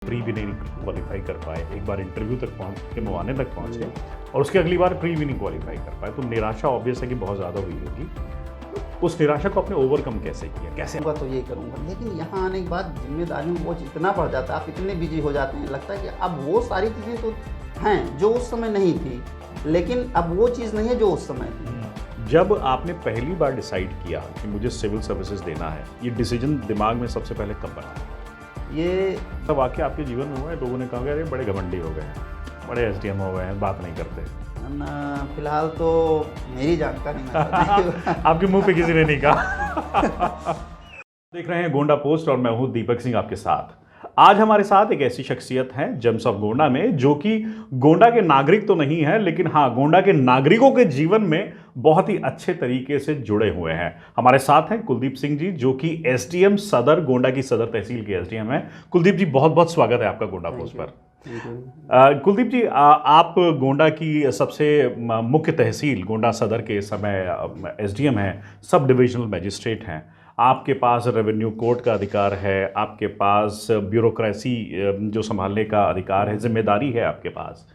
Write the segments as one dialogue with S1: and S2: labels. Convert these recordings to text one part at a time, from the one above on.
S1: Pre भी नहीं qualify कर पाए, एक बार इंटरव्यू तक पहुंच के मुआने तक पहुंचे और उसके अगली बार प्री भी नहीं क्वालिफाई कर पाए, तो निराशा ऑब्वियस है कि बहुत ज़्यादा हुई होगी। उस निराशा को आपने ओवरकम कैसे किया, कैसे?
S2: होगा तो ये करूँगा, लेकिन यहाँ आने के बाद जिम्मेदारियों में बोझ इतना बढ़ जाता है, आप इतने बिजी हो जाते हैं, लगता है कि अब वो सारी चीज़ें तो हैं जो उस समय नहीं थी, लेकिन अब वो चीज़ नहीं है जो उस समय थी।
S1: जब आपने पहली बार डिसाइड किया कि मुझे सिविल सर्विसेज देना है, ये डिसीजन दिमाग में सबसे पहले कब बना?
S2: ये
S1: तब वाक़या आपके जीवन में हुआ है, लोगों ने कहा कि अरे बड़े घमंडी हो गए हैं, बड़े एसडीएम हो गए हैं, बात नहीं करते?
S2: फिलहाल तो मेरी जानकारी में
S1: आपके मुंह पे किसी ने नहीं कहा। देख रहे हैं गोंडा पोस्ट और मैं हूं दीपक सिंह आपके साथ। आज हमारे साथ एक ऐसी शख्सियत है जेम्स ऑफ गोंडा में, जो कि गोंडा के नागरिक तो नहीं है, लेकिन हाँ, गोंडा के नागरिकों के जीवन में बहुत ही अच्छे तरीके से जुड़े हुए हैं। हमारे साथ हैं कुलदीप सिंह जी, जो कि एसडीएम सदर, गोंडा की सदर तहसील के एसडीएम हैं। कुलदीप जी, बहुत बहुत स्वागत है आपका गोंडा पोस्ट पर। कुलदीप जी, आप गोंडा की सबसे मुख्य तहसील गोंडा सदर के समय एसडीएम हैं, सब डिविजनल मजिस्ट्रेट हैं। आपके पास रेवेन्यू कोर्ट का अधिकार है, आपके पास ब्यूरोक्रेसी जो संभालने का अधिकार है, जिम्मेदारी है आपके पास।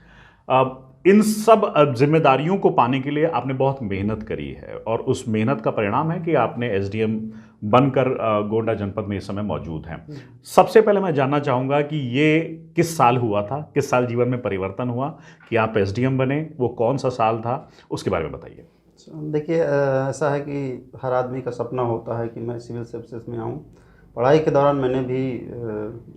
S1: इन सब जिम्मेदारियों को पाने के लिए आपने बहुत मेहनत करी है और उस मेहनत का परिणाम है कि आपने एसडीएम बनकर गोंडा जनपद में इस समय मौजूद हैं। सबसे पहले मैं जानना चाहूँगा कि ये किस साल हुआ था, किस साल जीवन में परिवर्तन हुआ कि आप एसडीएम बने, वो कौन सा साल था, उसके बारे में बताइए।
S2: देखिए, ऐसा है कि हर आदमी का सपना होता है कि मैं सिविल सर्विसेज में आऊँ। पढ़ाई के दौरान मैंने भी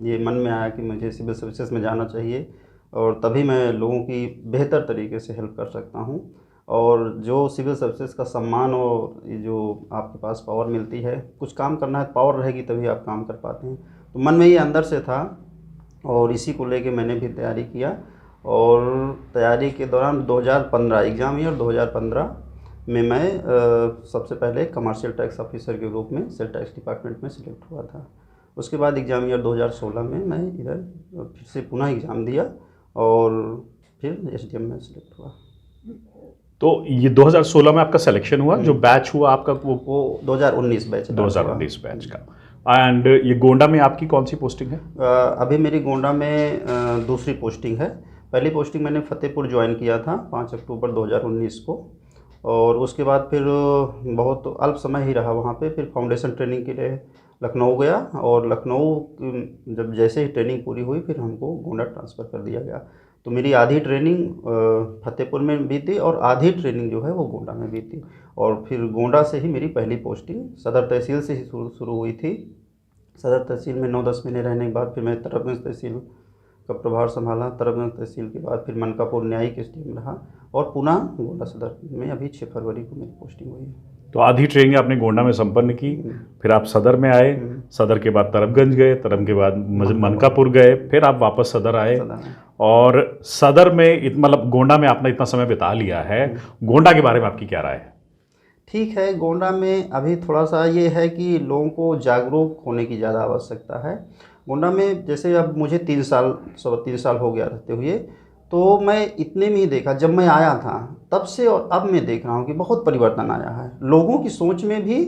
S2: ये मन में आया कि मुझे सिविल सर्विसेज में जाना चाहिए और तभी मैं लोगों की बेहतर तरीके से हेल्प कर सकता हूँ। और जो सिविल सर्विसेज का सम्मान और ये जो आपके पास पावर मिलती है, कुछ काम करना है, पावर रहेगी तभी आप काम कर पाते हैं। तो मन में ये अंदर से था और इसी को लेके मैंने भी तैयारी किया। और तैयारी के दौरान 2015 एग्ज़ाम ईयर 2015 में मैं सबसे पहले कमर्शियल टैक्स ऑफिसर के रूप में सेल टैक्स डिपार्टमेंट में सिलेक्ट हुआ था। उसके बाद एग्ज़ाम ईयर 2016 में मैं इधर फिर से पुनः एग्ज़ाम दिया और फिर एसडीएम में सिलेक्ट हुआ।
S1: तो ये 2016 में आपका सिलेक्शन हुआ, जो बैच हुआ आपका
S2: वो 2019 बैच
S1: 2019 बैच का। एंड ये गोंडा में आपकी कौन सी पोस्टिंग है?
S2: अभी मेरी गोंडा में दूसरी पोस्टिंग है। पहली पोस्टिंग मैंने फतेहपुर ज्वाइन किया था 5 अक्टूबर 2019 को, और उसके बाद फिर बहुत अल्प समय ही रहा वहाँ पे। फिर फाउंडेशन ट्रेनिंग के लिए लखनऊ गया और लखनऊ जब जैसे ही ट्रेनिंग पूरी हुई फिर हमको गोंडा ट्रांसफ़र कर दिया गया। तो मेरी आधी ट्रेनिंग फतेहपुर में भी थी और आधी ट्रेनिंग जो है वो गोंडा में भी थी। और फिर गोंडा से ही मेरी पहली पोस्टिंग सदर तहसील से ही शुरू हुई थी। सदर तहसील में 9-10 महीने रहने के बाद फिर मैं तरबगंज तहसील का प्रभार संभाला। तरबगंज तहसील के बाद फिर मनकापुर न्यायिक एसडीएम रहा और पुनः गोंडा सदर में अभी 6 फरवरी को मेरी पोस्टिंग हुई है।
S1: तो आधी ट्रेनिंग आपने गोंडा में संपन्न की, फिर आप सदर में आए, सदर के बाद तरबगंज गए, तरब के बाद मनकापुर गए, फिर आप वापस सदर आए। और सदर में मतलब गोंडा में आपने इतना समय बिता लिया है, गोंडा के बारे में आपकी क्या राय है?
S2: ठीक है, गोंडा में अभी थोड़ा सा ये है कि लोगों को जागरूक होने की ज़्यादा आवश्यकता है। गोंडा में जैसे अब मुझे 3 साल हो गया रहते हुए, तो मैं इतने में ही देखा, जब मैं आया था तब से और अब मैं देख रहा हूँ कि बहुत परिवर्तन आया है लोगों की सोच में भी।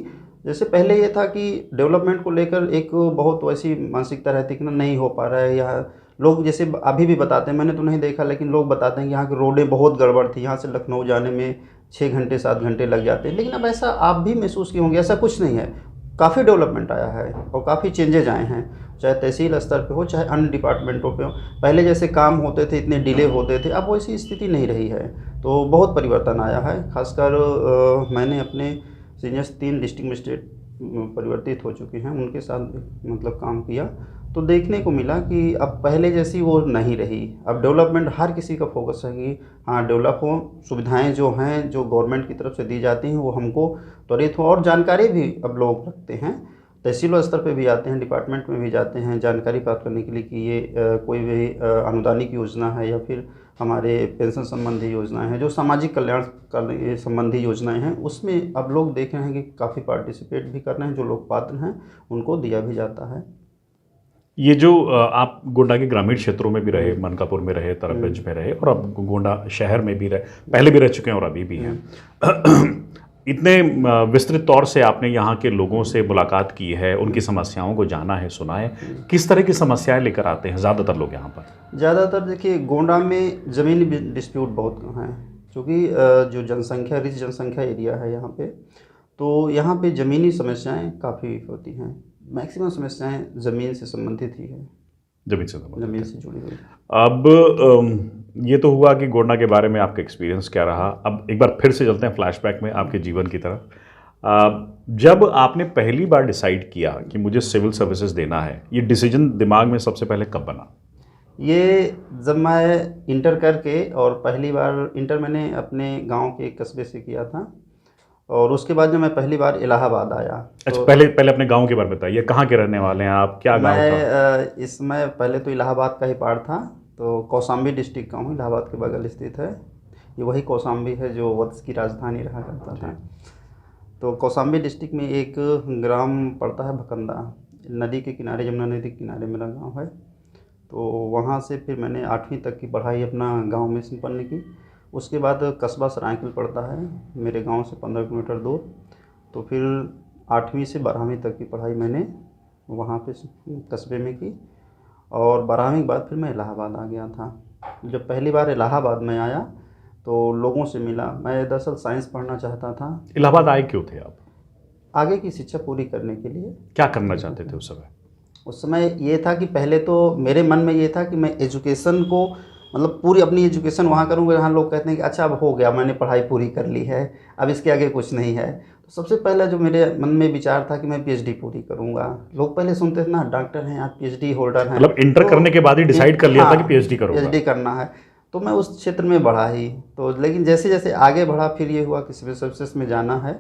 S2: जैसे पहले ये था कि डेवलपमेंट को लेकर एक बहुत वैसी मानसिकता रहती कि नहीं हो पा रहा है। यहाँ लोग जैसे अभी भी बताते हैं, मैंने तो नहीं देखा लेकिन लोग बताते हैं कि यहाँ की रोडें बहुत गड़बड़ थी, यहाँ से लखनऊ जाने में 6 घंटे 7 घंटे लग जाते हैं। लेकिन अब ऐसा आप भी महसूस किए होंगे, ऐसा कुछ नहीं है। काफ़ी डेवलपमेंट आया है और काफ़ी चेंजेज आए हैं, चाहे तहसील स्तर पे हो चाहे अन्य डिपार्टमेंटों पे हो। पहले जैसे काम होते थे, इतने डिले होते थे, अब वैसी स्थिति नहीं रही है। तो बहुत परिवर्तन आया है। खासकर मैंने अपने सीनियर 3 डिस्ट्रिक्ट मजिस्ट्रेट परिवर्तित हो चुके हैं, उनके साथ मतलब काम किया, तो देखने को मिला कि अब पहले जैसी वो नहीं रही। अब डेवलपमेंट हर किसी का फोकस है कि हाँ डेवलप हो, सुविधाएं जो हैं जो गवर्नमेंट की तरफ से दी जाती हैं वो हमको त्वरित हो, और जानकारी भी अब लोग रखते हैं। तहसील स्तर पे भी आते हैं, डिपार्टमेंट में भी जाते हैं जानकारी प्राप्त करने के लिए कि ये कोई भी अनुदानिक योजना है या फिर हमारे पेंशन संबंधी योजनाएं हैं, जो सामाजिक कल्याण संबंधी योजनाएं हैं, उसमें अब लोग देख रहे हैं कि काफ़ी पार्टिसिपेट भी कर रहे हैं। जो लोग पात्र हैं उनको दिया भी जाता है।
S1: ये जो आप गोंडा के ग्रामीण क्षेत्रों में भी रहे, मनकापुर में रहे, तरबगंज में रहे और अब गोंडा शहर में भी रहे, पहले भी रह चुके हैं और अभी भी हैं। इतने विस्तृत तौर से आपने यहाँ के लोगों से मुलाकात की है, उनकी समस्याओं को जाना है, सुना है, किस तरह की समस्याएं लेकर आते हैं ज़्यादातर लोग यहाँ पर?
S2: ज़्यादातर देखिए गोंडा में ज़मीनी डिस्प्यूट बहुत हैं, क्योंकि जो जनसंख्या रिच जनसंख्या एरिया है यहाँ पे, तो यहाँ पे ज़मीनी समस्याएं काफ़ी होती हैं। मैक्सिमम समस्याएं ज़मीन से संबंधित ही है, ज़मीन से जुड़ी हुई।
S1: अब ये तो हुआ कि गोंडा के बारे में आपका एक्सपीरियंस क्या रहा। अब एक बार फिर से चलते हैं फ्लैशबैक में आपके जीवन की तरफ। जब आपने पहली बार डिसाइड किया कि मुझे सिविल सर्विसेज देना है, ये डिसीजन दिमाग में सबसे पहले कब बना?
S2: ये जब मैं इंटर करके, और पहली बार इंटर मैंने अपने गांव के एक कस्बे से किया था, और उसके बाद जब मैं पहली बार इलाहाबाद आया।
S1: अच्छा,
S2: तो
S1: पहले पहले अपने गांव के बारे में बताइए, कहाँ के रहने वाले हैं आप, क्या गांव था?
S2: मैं इसमें पहले तो इलाहाबाद का ही पार्ट था, तो कौशाम्बी डिस्ट्रिक्ट का हूँ, इलाहाबाद के बगल स्थित है। ये वही कौशाम्बी है जो वत्स की राजधानी रहा करता था। तो कौशाम्बी डिस्ट्रिक्ट में एक ग्राम पड़ता है भकंदा, नदी के किनारे, यमुना नदी के किनारे मेरा गांव है। तो वहाँ से फिर मैंने 8वीं तक की पढ़ाई अपना गांव में संपन्न की। उसके बाद कस्बा सरायकल पड़ता है मेरे गांव से 15 किलोमीटर दूर। तो फिर 8वीं से 12वीं तक की पढ़ाई मैंने वहाँ पे कस्बे में की, और 12वीं के बाद फिर मैं इलाहाबाद आ गया था। जब पहली बार इलाहाबाद में आया तो लोगों से मिला। मैं दरअसल साइंस पढ़ना चाहता था।
S1: इलाहाबाद आए क्यों थे आप?
S2: आगे की शिक्षा पूरी करने के लिए।
S1: क्या करना चाहते थे उस समय?
S2: उस समय ये था कि पहले तो मेरे मन में ये था कि मैं एजुकेशन को, मतलब पूरी अपनी एजुकेशन वहाँ करूँगा जहाँ लोग कहते हैं कि अच्छा अब हो गया, मैंने पढ़ाई पूरी कर ली है, अब इसके आगे कुछ नहीं है। तो सबसे पहला जो मेरे मन में विचार था कि मैं पीएचडी पूरी करूँगा। लोग पहले सुनते थे ना, डॉक्टर हैं आप, पीएचडी होल्डर हैं,
S1: मतलब इंटर करने के बाद ही डिसाइड कर लिया था कि पीएचडी करूँगा?
S2: पीएचडी करना है। तो मैं उस क्षेत्र में बढ़ा ही, तो लेकिन जैसे जैसे आगे बढ़ा फिर ये हुआ कि सिविल सर्विसेज में जाना है।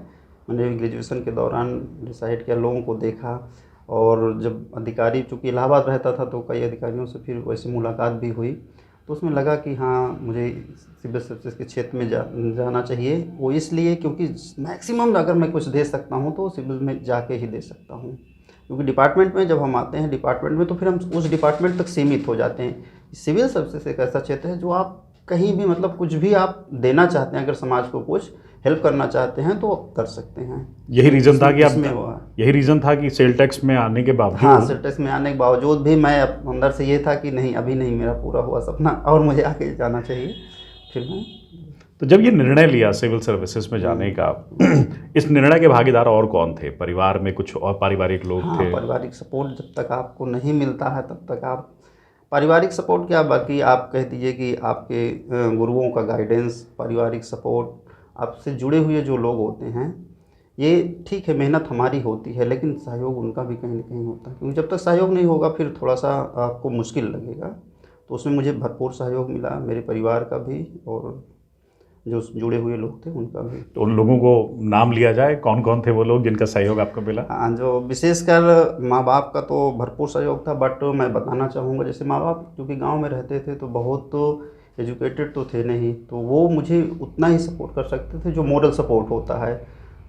S2: मैंने ग्रेजुएशन के दौरान डिसाइड किया, लोगों को देखा, और जब अधिकारी, चूँकि इलाहाबाद रहता था तो कई अधिकारियों से फिर वैसे मुलाकात भी हुई, तो उसमें लगा कि हाँ मुझे सिविल सर्विसेज के क्षेत्र में जाना चाहिए। वो इसलिए क्योंकि मैक्सिमम अगर मैं कुछ दे सकता हूँ तो सिविल में जाके ही दे सकता हूँ, क्योंकि डिपार्टमेंट में जब हम आते हैं डिपार्टमेंट में तो फिर हम उस डिपार्टमेंट तक सीमित हो जाते हैं। सिविल सर्विसेज एक ऐसा क्षेत्र है जो आप कहीं भी, मतलब कुछ भी आप देना चाहते हैं, अगर समाज को कुछ हेल्प करना चाहते हैं तो आप कर सकते हैं।
S1: यही रीज़न था कि
S2: इसमें
S1: आप, यही रीज़न था कि सेल टैक्स में आने के बावजूद?
S2: हाँ, सेल टैक्स में आने के बावजूद भी मैं अंदर से ये था कि नहीं, अभी नहीं मेरा पूरा हुआ सपना और मुझे आगे जाना चाहिए। फिर मैं,
S1: तो जब ये निर्णय लिया सिविल सर्विसेज में जाने का, इस निर्णय के भागीदार और कौन थे? परिवार में कुछ और पारिवारिक लोग
S2: हाँ,
S1: थे?
S2: पारिवारिक सपोर्ट जब तक आपको नहीं मिलता है तब तक आप, पारिवारिक सपोर्ट क्या, बाकी आप कह दीजिए कि आपके गुरुओं का गाइडेंस, पारिवारिक सपोर्ट, आपसे जुड़े हुए जो लोग होते हैं, ये ठीक है, मेहनत हमारी होती है लेकिन सहयोग उनका भी कहीं ना कहीं होता है, क्योंकि जब तक सहयोग नहीं होगा फिर थोड़ा सा आपको मुश्किल लगेगा। तो उसमें मुझे भरपूर सहयोग मिला, मेरे परिवार का भी और जो जुड़े हुए लोग थे उनका भी।
S1: तो उन लोगों को नाम लिया जाए, कौन कौन थे वो लोग जिनका सहयोग आपको मिला?
S2: हाँ, जो विशेषकर माँ बाप का तो भरपूर सहयोग था, बट मैं बताना चाहूँगा जैसे माँ बाप क्योंकि गांव में रहते थे तो बहुत तो एजुकेटेड तो थे नहीं, तो वो मुझे उतना ही सपोर्ट कर सकते थे जो मॉरल सपोर्ट होता है।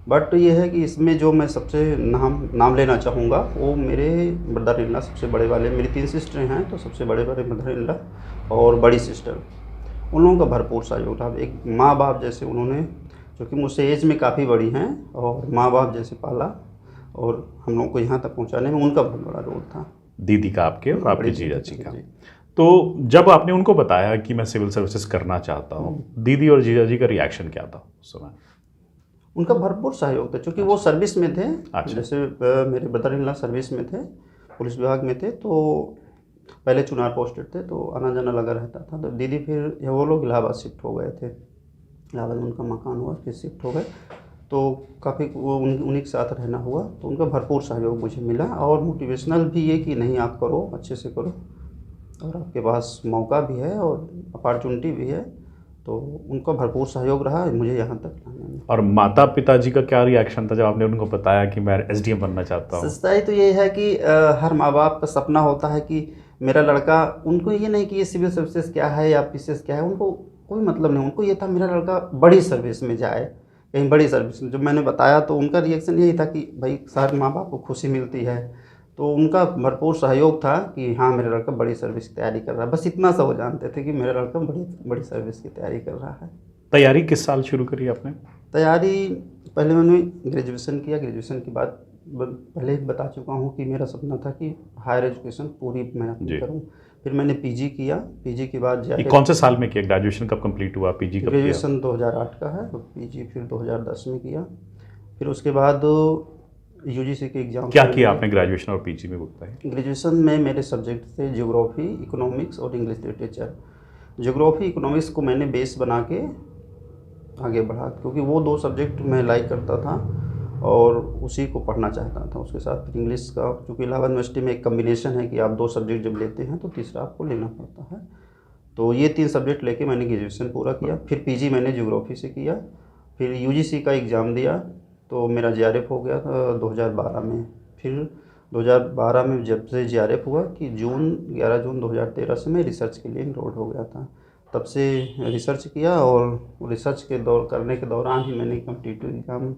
S2: बट ये है कि इसमें जो मैं सबसे नाम लेना चाहूँगा वो मेरे ब्रदर इन लॉ, सबसे बड़े वाले, मेरी 3 सिस्टरें हैं तो सबसे बड़े ब्रदर इन लॉ और बड़ी सिस्टर, उन लोगों का भरपूर सहयोग था। एक माँ बाप जैसे उन्होंने, जो कि मुझसे एज में काफ़ी बड़ी हैं, और माँ बाप जैसे पाला और हम लोगों को यहाँ तक पहुँचाने में उनका बहुत बड़ा रोल था।
S1: दीदी का आपके और आपके जीजा जी का। तो जब आपने उनको बताया कि मैं सिविल सर्विसेज करना चाहता हूँ, दीदी और जीजा जी का रिएक्शन क्या था उस समय?
S2: उनका भरपूर सहयोग था, क्योंकि वो सर्विस में थे।
S1: अच्छा।
S2: जैसे मेरे ब्रदर इन लॉ सर्विस में थे, पुलिस विभाग में थे, तो पहले चुनार पोस्टेड थे तो आना जाना लगा रहता था। तो दीदी फिर वो लोग इलाहाबाद शिफ्ट हो गए थे, इलाहाबाद में उनका मकान हुआ, फिर शिफ्ट हो गए, तो काफ़ी उन्हीं के साथ रहना हुआ। तो उनका भरपूर सहयोग मुझे मिला, और मोटिवेशनल भी ये कि नहीं आप करो, अच्छे से करो, और आपके पास मौका भी है और अपॉर्चुनिटी भी है। तो उनका भरपूर सहयोग रहा मुझे यहाँ तक लाने में।
S1: और माता पिताजी का क्या रिएक्शन था जब आपने उनको बताया कि मैं एसडीएम बनना चाहता हूँ?
S2: सच्चाई तो ये है कि हर माँ बाप का सपना होता है कि मेरा लड़का, उनको ये नहीं कि ये सिविल सर्विसेज क्या है या पीसीएस क्या है, उनको कोई मतलब नहीं। उनको ये था मेरा लड़का बड़ी सर्विस में जाए, कहीं बड़ी सर्विस में। जब मैंने बताया तो उनका रिएक्शन यही था कि भाई सारे माँ बाप को खुशी मिलती है, तो उनका भरपूर सहयोग था कि हाँ मेरा लड़का बड़ी सर्विस की तैयारी कर रहा है। बस इतना सा वो जानते थे कि मेरा लड़का बड़ी सर्विस की तैयारी कर रहा है।
S1: तैयारी किस साल शुरू करी आपने?
S2: तैयारी पहले मैंने ग्रेजुएशन किया। ग्रेजुएशन के बाद पहले ही बता चुका हूँ कि मेरा सपना था कि हायर एजुकेशन पूरी मैं अपनी करूँ। फिर मैंने पीजी किया। पीजी के बाद
S1: ये कौन से साल में किया? ग्रेजुएशन कब कंप्लीट हुआ? पीजी कब किया?
S2: ग्रेजुएशन 2008 का है, पीजी फिर 2010 में किया। फिर उसके बाद यूजीसी के एग्ज़ाम।
S1: क्या किया आपने ग्रेजुएशन और पीजी में बताइए?
S2: ग्रेजुएशन में मेरे सब्जेक्ट थे ज्योग्राफी, इकोनॉमिक्स और इंग्लिश लिटरेचर। ज्योग्राफी इकोनॉमिक्स को मैंने बेस बना के आगे बढ़ा, क्योंकि वो 2 सब्जेक्ट मैं लाइक करता था और उसी को पढ़ना चाहता था। उसके साथ फिर इंग्लिश का, क्योंकि इलाहाबाद यूनिवर्सिटी में एक कम्बिनेशन है कि आप 2 सब्जेक्ट जब लेते हैं तो तीसरा आपको लेना पड़ता है। तो ये 3 सब्जेक्ट लेके मैंने ग्रेजुएशन पूरा किया। फिर पीजी मैंने ज्योग्राफी से किया। फिर यूजीसी का एग्ज़ाम दिया तो मेरा जेआरएफ हो गया था 2012 में। फिर 2012 में जब से जेआरएफ हुआ कि 11 जून 2013 से मैं रिसर्च के लिए इनरोल हो गया था। तब से रिसर्च किया और रिसर्च के करने के दौरान ही मैंने कॉम्पिटिटिव एग्ज़ाम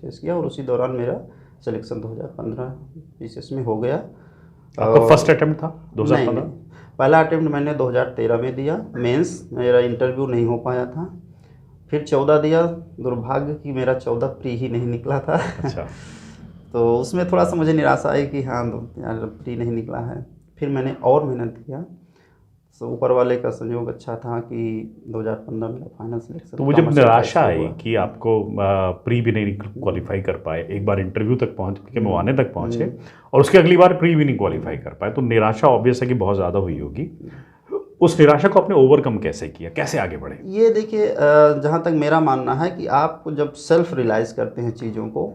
S2: फेस किया और उसी दौरान मेरा सिलेक्शन 2015 पीसीएस में हो गया।
S1: आपका फर्स्ट अटेम्प्ट था 2015?
S2: नहीं, पहला अटेम्प्ट मैंने 2013 में दिया। मेंस मेरा इंटरव्यू नहीं हो पाया था। फिर 14 दिया, दुर्भाग्य कि मेरा 14 प्री ही नहीं निकला था।
S1: अच्छा।
S2: तो उसमें थोड़ा सा मुझे निराशा आई कि हाँ यार प्री नहीं निकला है। फिर मैंने और मेहनत किया, तो ऊपर वाले का संयोग अच्छा था कि 2015 मेरा फाइनल सिलेक्शन।
S1: तो वो जब निराशा आई कि आपको प्री भी नहीं क्वालिफाई कर पाए, एक बार इंटरव्यू तक पहुंच के मुआने तक पहुंचे और उसके अगली बार प्री भी नहीं क्वालिफाई कर पाए, तो निराशा ऑब्वियस है कि बहुत ज़्यादा हुई होगी। उस निराशा को आपने ओवरकम कैसे किया, कैसे आगे बढ़े?
S2: ये देखिए, जहाँ तक मेरा मानना है कि आप जब सेल्फ रियलाइज़ करते हैं चीज़ों को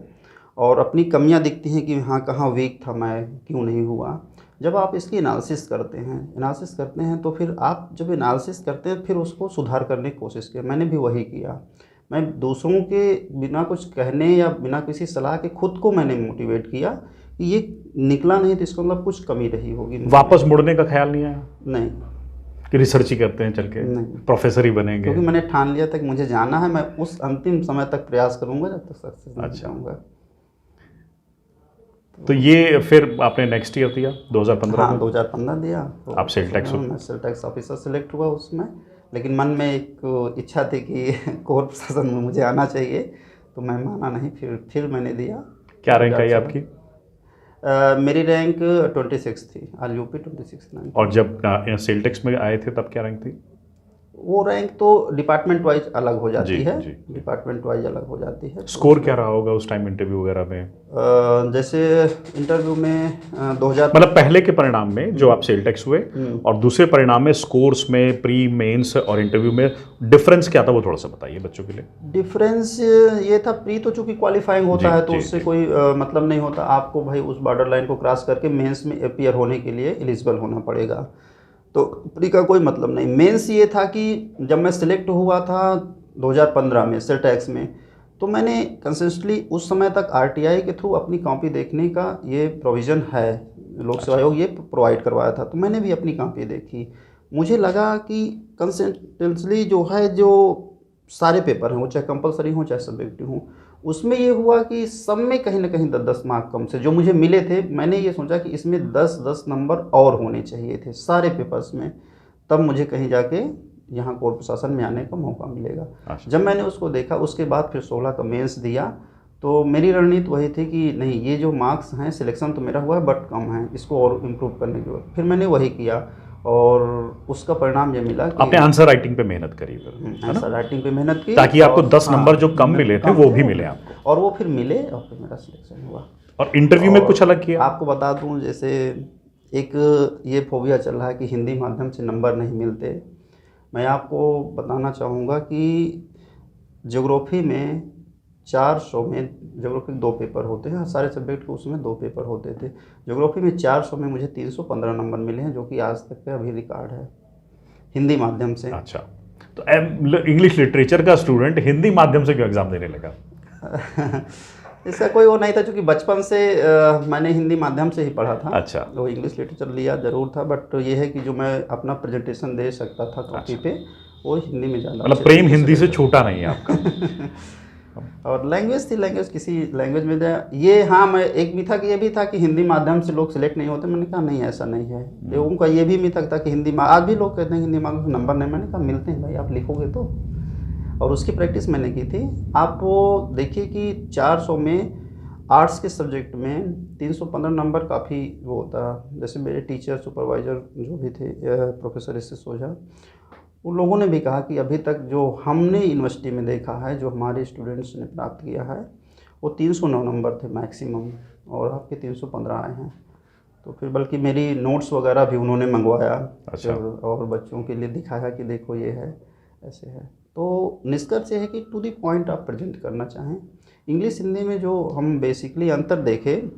S2: और अपनी कमियां दिखती हैं कि हाँ कहाँ वीक था मैं, क्यों नहीं हुआ, जब आप इसकी एनालिसिस करते हैं तो फिर आप जब एनालिसिस करते हैं फिर उसको सुधार करने की कोशिश की। मैंने भी वही किया। मैं दूसरों के बिना कुछ कहने या बिना किसी सलाह के खुद को मैंने मोटिवेट किया कि ये निकला नहीं तो इसका मतलब कुछ कमी रही होगी।
S1: वापस मुड़ने का ख्याल नहीं आया?
S2: नहीं,
S1: कि रिसर्च ही करते हैं चल के, प्रोफेसर ही बनेंगे?
S2: क्योंकि मैंने ठान लिया था कि मुझे जाना है, मैं उस अंतिम समय तक प्रयास करूंगा जब तक सक्सेस नहीं जाऊंगा।
S1: तो ये फिर आपने नेक्स्ट ईयर दिया 2015?
S2: हाँ, 2015 दिया। तो
S1: आप सेल टैक्स
S2: ऑफिसर सेलेक्ट हुआ उसमें, लेकिन मन में एक इच्छा थी कि कोर्ट प्रशासन में मुझे आना चाहिए, तो मैं माना नहीं। फिर मैंने दिया।
S1: क्या रैंक आई आपकी?
S2: मेरी रैंक 26 थी, ऑल यूपी 26 रैंक।
S1: और जब सेल टैक्स में आए थे तब क्या रैंक थी?
S2: वो रैंक तो डिपार्टमेंट वाइज अलग हो जाती है।
S1: जी।
S2: डिपार्टमेंट वाइज अलग हो जाती है।
S1: स्कोर क्या रहा होगा उस टाइम इंटरव्यू वगैरह में?
S2: जैसे इंटरव्यू में 2000
S1: मतलब पहले के परिणाम में जो आप सेल टैक्स हुए और दूसरे परिणाम में स्कोर्स में, प्री मेंस और इंटरव्यू में डिफरेंस क्या था, वो थोड़ा सा बताइए बच्चों के लिए।
S2: डिफरेंस ये था, प्री तो चूंकि क्वालिफाइंग होता है तो उससे कोई मतलब नहीं होता। आपको भाई उस बॉर्डर लाइन को क्रॉस करके मेंस में अपीयर होने के लिए एलिजिबल होना पड़ेगा, तो प्री का कोई मतलब नहीं। मेंस ये था कि जब मैं सिलेक्ट हुआ था 2015 में सेल टैक्स में, तो मैंने कंसिस्टेंटली उस समय तक आरटीआई के थ्रू अपनी कॉपी देखने का ये प्रोविज़न है, लोक सेवा आयोग ये प्रोवाइड करवाया था, तो मैंने भी अपनी कॉपी देखी। मुझे लगा कि कंसिस्टेंटली जो है, जो सारे पेपर हैं वो चाहे कंपलसरी हों चाहे सब्जेक्टिव हों, उसमें ये हुआ कि सब में कहीं ना कहीं 10-10 मार्क कम से जो मुझे मिले थे। मैंने ये सोचा कि इसमें 10-10 नंबर और होने चाहिए थे सारे पेपर्स में, तब मुझे कहीं जाके यहाँ कोर्ट प्रशासन में आने का मौका मिलेगा। जब मैंने उसको देखा उसके बाद फिर 16 का मेंस दिया, तो मेरी रणनीति वही थी कि नहीं, ये जो मार्क्स हैं सिलेक्शन तो मेरा हुआ है बट कम है, इसको और इम्प्रूव करने की जरूरत। फिर मैंने वही किया और उसका परिणाम ये मिला कि
S1: आपने आंसर राइटिंग पे मेहनत करी,
S2: आंसर राइटिंग पे मेहनत की,
S1: ताकि आपको 10 नंबर जो कम मिले थे वो भी मिले आपको,
S2: और वो फिर मिले और फिर मेरा सिलेक्शन हुआ।
S1: और इंटरव्यू में कुछ अलग किया?
S2: आपको बता दूं, जैसे एक ये फोबिया चल रहा है कि हिंदी माध्यम से नंबर नहीं मिलते। मैं आपको बताना चाहूँगा कि ज्योग्राफी में 400 में, ज्योग्राफी 2 पेपर होते हैं, सारे सब्जेक्ट के उसमें 2 पेपर होते थे। ज्योग्राफी में 400 में मुझे 315 नंबर मिले हैं, जो कि आज तक का अभी रिकॉर्ड है हिंदी माध्यम से।
S1: अच्छा, तो इंग्लिश लिटरेचर का स्टूडेंट हिंदी माध्यम से क्यों एग्जाम देने लगा?
S2: इसका कोई वो नहीं था, क्योंकि बचपन से मैंने हिंदी माध्यम से ही पढ़ा था।
S1: अच्छा।
S2: तो इंग्लिश लिटरेचर लिया जरूर था, बट ये है कि जो मैं अपना प्रेजेंटेशन दे सकता था कॉपी पे, वो हिंदी में ज़्यादा।
S1: मतलब प्रेम हिंदी से छूटा नहीं है आपका?
S2: और लैंग्वेज थी, लैंग्वेज किसी लैंग्वेज में ये, हाँ, मैं एक मिथक ये भी था कि हिंदी माध्यम से लोग सिलेक्ट नहीं होते। मैंने कहा नहीं, ऐसा नहीं है। लोगों का ये भी मिथक था कि हिंदी, आज भी लोग कहते हैं हिंदी माध्यम से नंबर नहीं। मैंने कहा मिलते हैं भाई, आप लिखोगे तो। और उसकी प्रैक्टिस मैंने की थी। आप वो देखिए कि 400 में आर्ट्स के सब्जेक्ट में 315 नंबर काफ़ी वो होता है। जैसे मेरे टीचर सुपरवाइज़र जो भी थे प्रोफेसर एस एस ओझा, उन लोगों ने भी कहा कि अभी तक जो हमने यूनिवर्सिटी में देखा है, जो हमारे स्टूडेंट्स ने प्राप्त किया है, वो 309 नंबर थे मैक्सिमम, और आपके 315 आए हैं। तो फिर बल्कि मेरी नोट्स वगैरह भी उन्होंने मंगवाया।
S1: अच्छा।
S2: और बच्चों के लिए दिखाया कि देखो ये है, ऐसे है। तो निष्कर्ष ये है कि टू द पॉइंट आप प्रेजेंट करना चाहें। इंग्लिश हिंदी में जो हम बेसिकली अंतर देखें,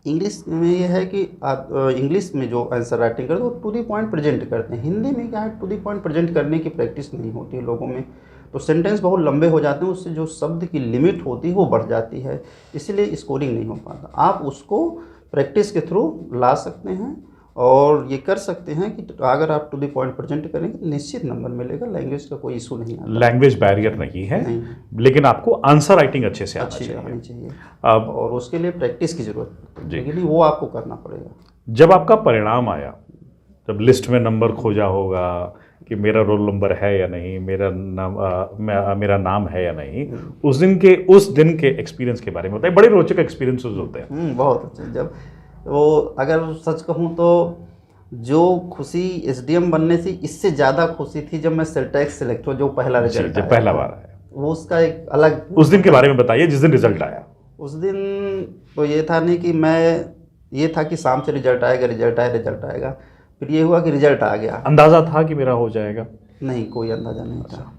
S2: इंग्लिश में ये है कि आप इंग्लिश में जो आंसर राइटिंग करते हैं वो टू दी पॉइंट प्रेजेंट करते हैं। हिंदी में क्या है, टू दी पॉइंट प्रेजेंट करने की प्रैक्टिस नहीं होती है लोगों में, तो सेंटेंस बहुत लंबे हो जाते हैं, उससे जो शब्द की लिमिट होती है वो बढ़ जाती है, इसीलिए स्कोरिंग नहीं हो पाता। आप उसको प्रैक्टिस के थ्रू ला सकते हैं और ये कर सकते हैं कि अगर आप टू द पॉइंट प्रेजेंट करेंगे तो निश्चित नंबर मिलेगा। लैंग्वेज का कोई इशू नहीं आता।
S1: लैंग्वेज बैरियर नहीं है,
S2: नहीं।
S1: लेकिन आपको आंसर राइटिंग अच्छे से आना
S2: अच्छी
S1: चाहिए।
S2: आनी चाहिए
S1: अब
S2: और उसके लिए प्रैक्टिस की ज़रूरत है,
S1: जी।
S2: लेकिन वो आपको करना पड़ेगा।
S1: जब आपका परिणाम आया, जब लिस्ट में नंबर खोजा होगा कि मेरा रोल नंबर है या नहीं, मेरा नाम है या नहीं, उस दिन के एक्सपीरियंस के बारे में बताइए। बड़े रोचक एक्सपीरियंसेस होते हैं।
S2: बहुत अच्छे। जब वो अगर सच कहूँ तो जो खुशी एसडीएम बनने से इससे ज़्यादा खुशी थी जब मैं सेल्टेक्स सेलेक्ट हुआ, जो पहला रिजल्ट
S1: जब पहला बार आया,
S2: वो उसका एक अलग।
S1: उस दिन के बारे में बताइए जिस दिन रिजल्ट आया।
S2: उस दिन तो ये था नहीं कि ये था कि शाम से रिजल्ट आएगा, रिजल्ट आएगा। फिर ये हुआ कि रिजल्ट आ गया।
S1: अंदाज़ा था कि मेरा हो जाएगा?
S2: नहीं, कोई अंदाज़ा नहीं था,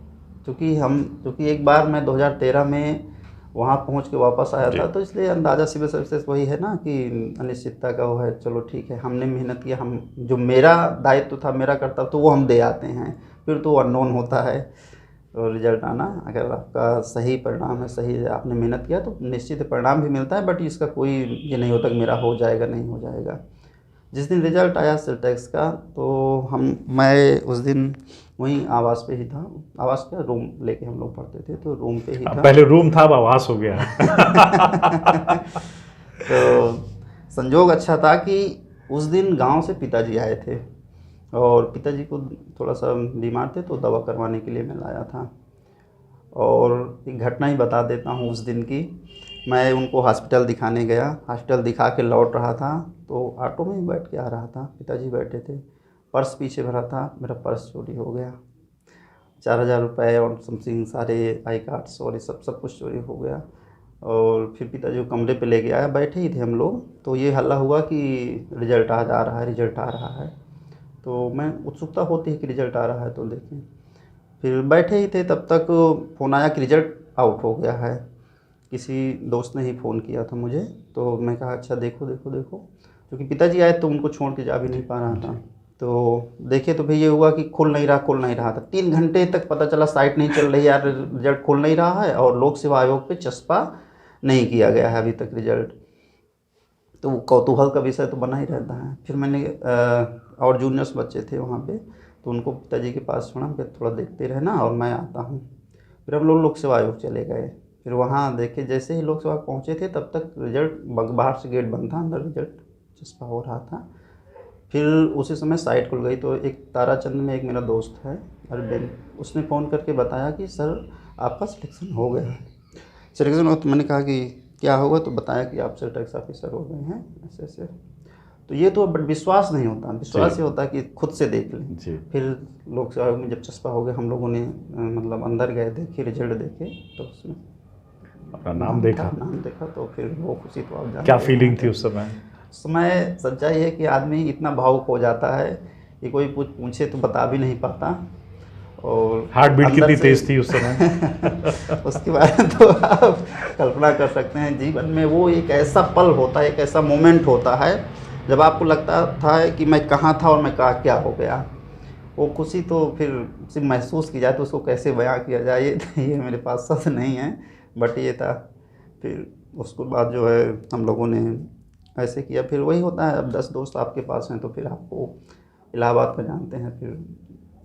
S2: क्योंकि एक बार मैं 2013 में वहाँ पहुँच के वापस आया था, तो इसलिए अंदाज़ा सिविल सर्विसेज वही है ना कि अनिश्चितता का वो है। चलो ठीक है, हमने मेहनत किया, हम जो मेरा दायित्व था, मेरा कर्तव्य तो वो हम दे आते हैं, फिर तो अननोन होता है। और रिजल्ट आना, अगर आपका सही परिणाम है, सही है, आपने मेहनत किया तो निश्चित परिणाम भी मिलता है, बट इसका कोई ये नहीं होता कि मेरा हो जाएगा, नहीं हो जाएगा। जिस दिन रिजल्ट आया सेल्टेक्स का, तो मैं उस दिन वहीं आवास पे ही था। आवास का रूम लेके हम लोग पढ़ते थे, तो रूम पे ही था।
S1: पहले रूम था, अब आवास हो गया।
S2: तो संजोग अच्छा था कि उस दिन गांव से पिताजी आए थे, और पिताजी को थोड़ा सा बीमार थे, तो दवा करवाने के लिए मैं लाया था। और एक घटना ही बता देता हूँ उस दिन की। मैं उनको हॉस्पिटल दिखाने गया, हॉस्पिटल दिखा के लौट रहा था, तो ऑटो में ही बैठ के आ रहा था, पिताजी बैठे थे, पर्स पीछे भरा था, मेरा पर्स चोरी हो गया। 4000 रुपये और समथिंग सारे आई कार्ड्स और ये सब कुछ चोरी हो गया। और फिर पिताजी को कमरे पे ले गया आया, बैठे ही थे हम लोग, तो ये हल्ला हुआ कि रिजल्ट आज आ रहा है, रिजल्ट आ रहा है। तो मैं उत्सुकता होती है कि रिजल्ट आ रहा है तो देखें। फिर बैठे ही थे, तब तक फ़ोन आया कि रिजल्ट आउट हो गया है। किसी दोस्त ने ही फ़ोन किया था मुझे, तो मैं कहा अच्छा देखो देखो देखो, क्योंकि पिताजी आए तो उनको छोड़ के जा भी नहीं पा रहा था। तो देखे तो फिर ये हुआ कि खुल नहीं रहा था। 3 घंटे तक पता चला साइट नहीं चल रही यार, रिजल्ट खुल नहीं रहा है, और लोक सेवा आयोग पे चस्पा नहीं किया गया है अभी तक रिजल्ट। तो वो कौतूहल का विषय तो बना ही रहता है। फिर मैंने और जूनियर्स बच्चे थे वहाँ पे, तो उनको पिताजी के पास छोड़ा कि थोड़ा देखते रहना और मैं आता हूँ। फिर हम लोग लोक सेवा आयोग चले गए। फिर वहाँ देखे, जैसे ही लोक सेवा पहुँचे थे तब तक रिजल्ट बाहर से गेट बंद था, अंदर रिजल्ट चस्पा हो रहा था। फिर उसी समय साइट खुल गई, तो एक ताराचंद में एक मेरा दोस्त है अरविंद, उसने फ़ोन करके बताया कि सर आपका सिलेक्शन हो गया है। सिलेक्शन हो, तो मैंने कहा कि क्या होगा, तो बताया कि आप सेल्टेक्स ऑफिसर हो गए हैं, ऐसे ऐसे। तो ये तो बट विश्वास नहीं होता, विश्वास ये होता है कि खुद से देख लें। फिर लोक सेवा में जब चस्पा हो गया, हम लोगों ने मतलब अंदर गए, देखे रिजल्ट देखे, तो उसमें
S1: अपना नाम देखा,
S2: तो फिर वो खुशी तो आप जानते।
S1: क्या फीलिंग थी उस समय?
S2: सच्चाई है कि आदमी इतना भावुक हो जाता है कि कोई पूछे तो बता भी नहीं पाता। और
S1: हार्ट बीट कितनी तेज थी उस समय?
S2: उसके बारे में तो आप कल्पना कर सकते हैं। जीवन में वो एक ऐसा पल होता है, एक ऐसा मोमेंट होता है जब आपको लगता था कि मैं कहाँ था और मैं कहाँ क्या हो गया। वो खुशी तो फिर सिर्फ महसूस की जाए तो उसको कैसे बयां किया जाए, ये मेरे पास शब्द नहीं है, बट ये था। फिर उसके बाद जो है हम लोगों ने ऐसे किया। फिर वही होता है, अब 10 दोस्त आपके पास हैं तो फिर आपको इलाहाबाद का जानते हैं, फिर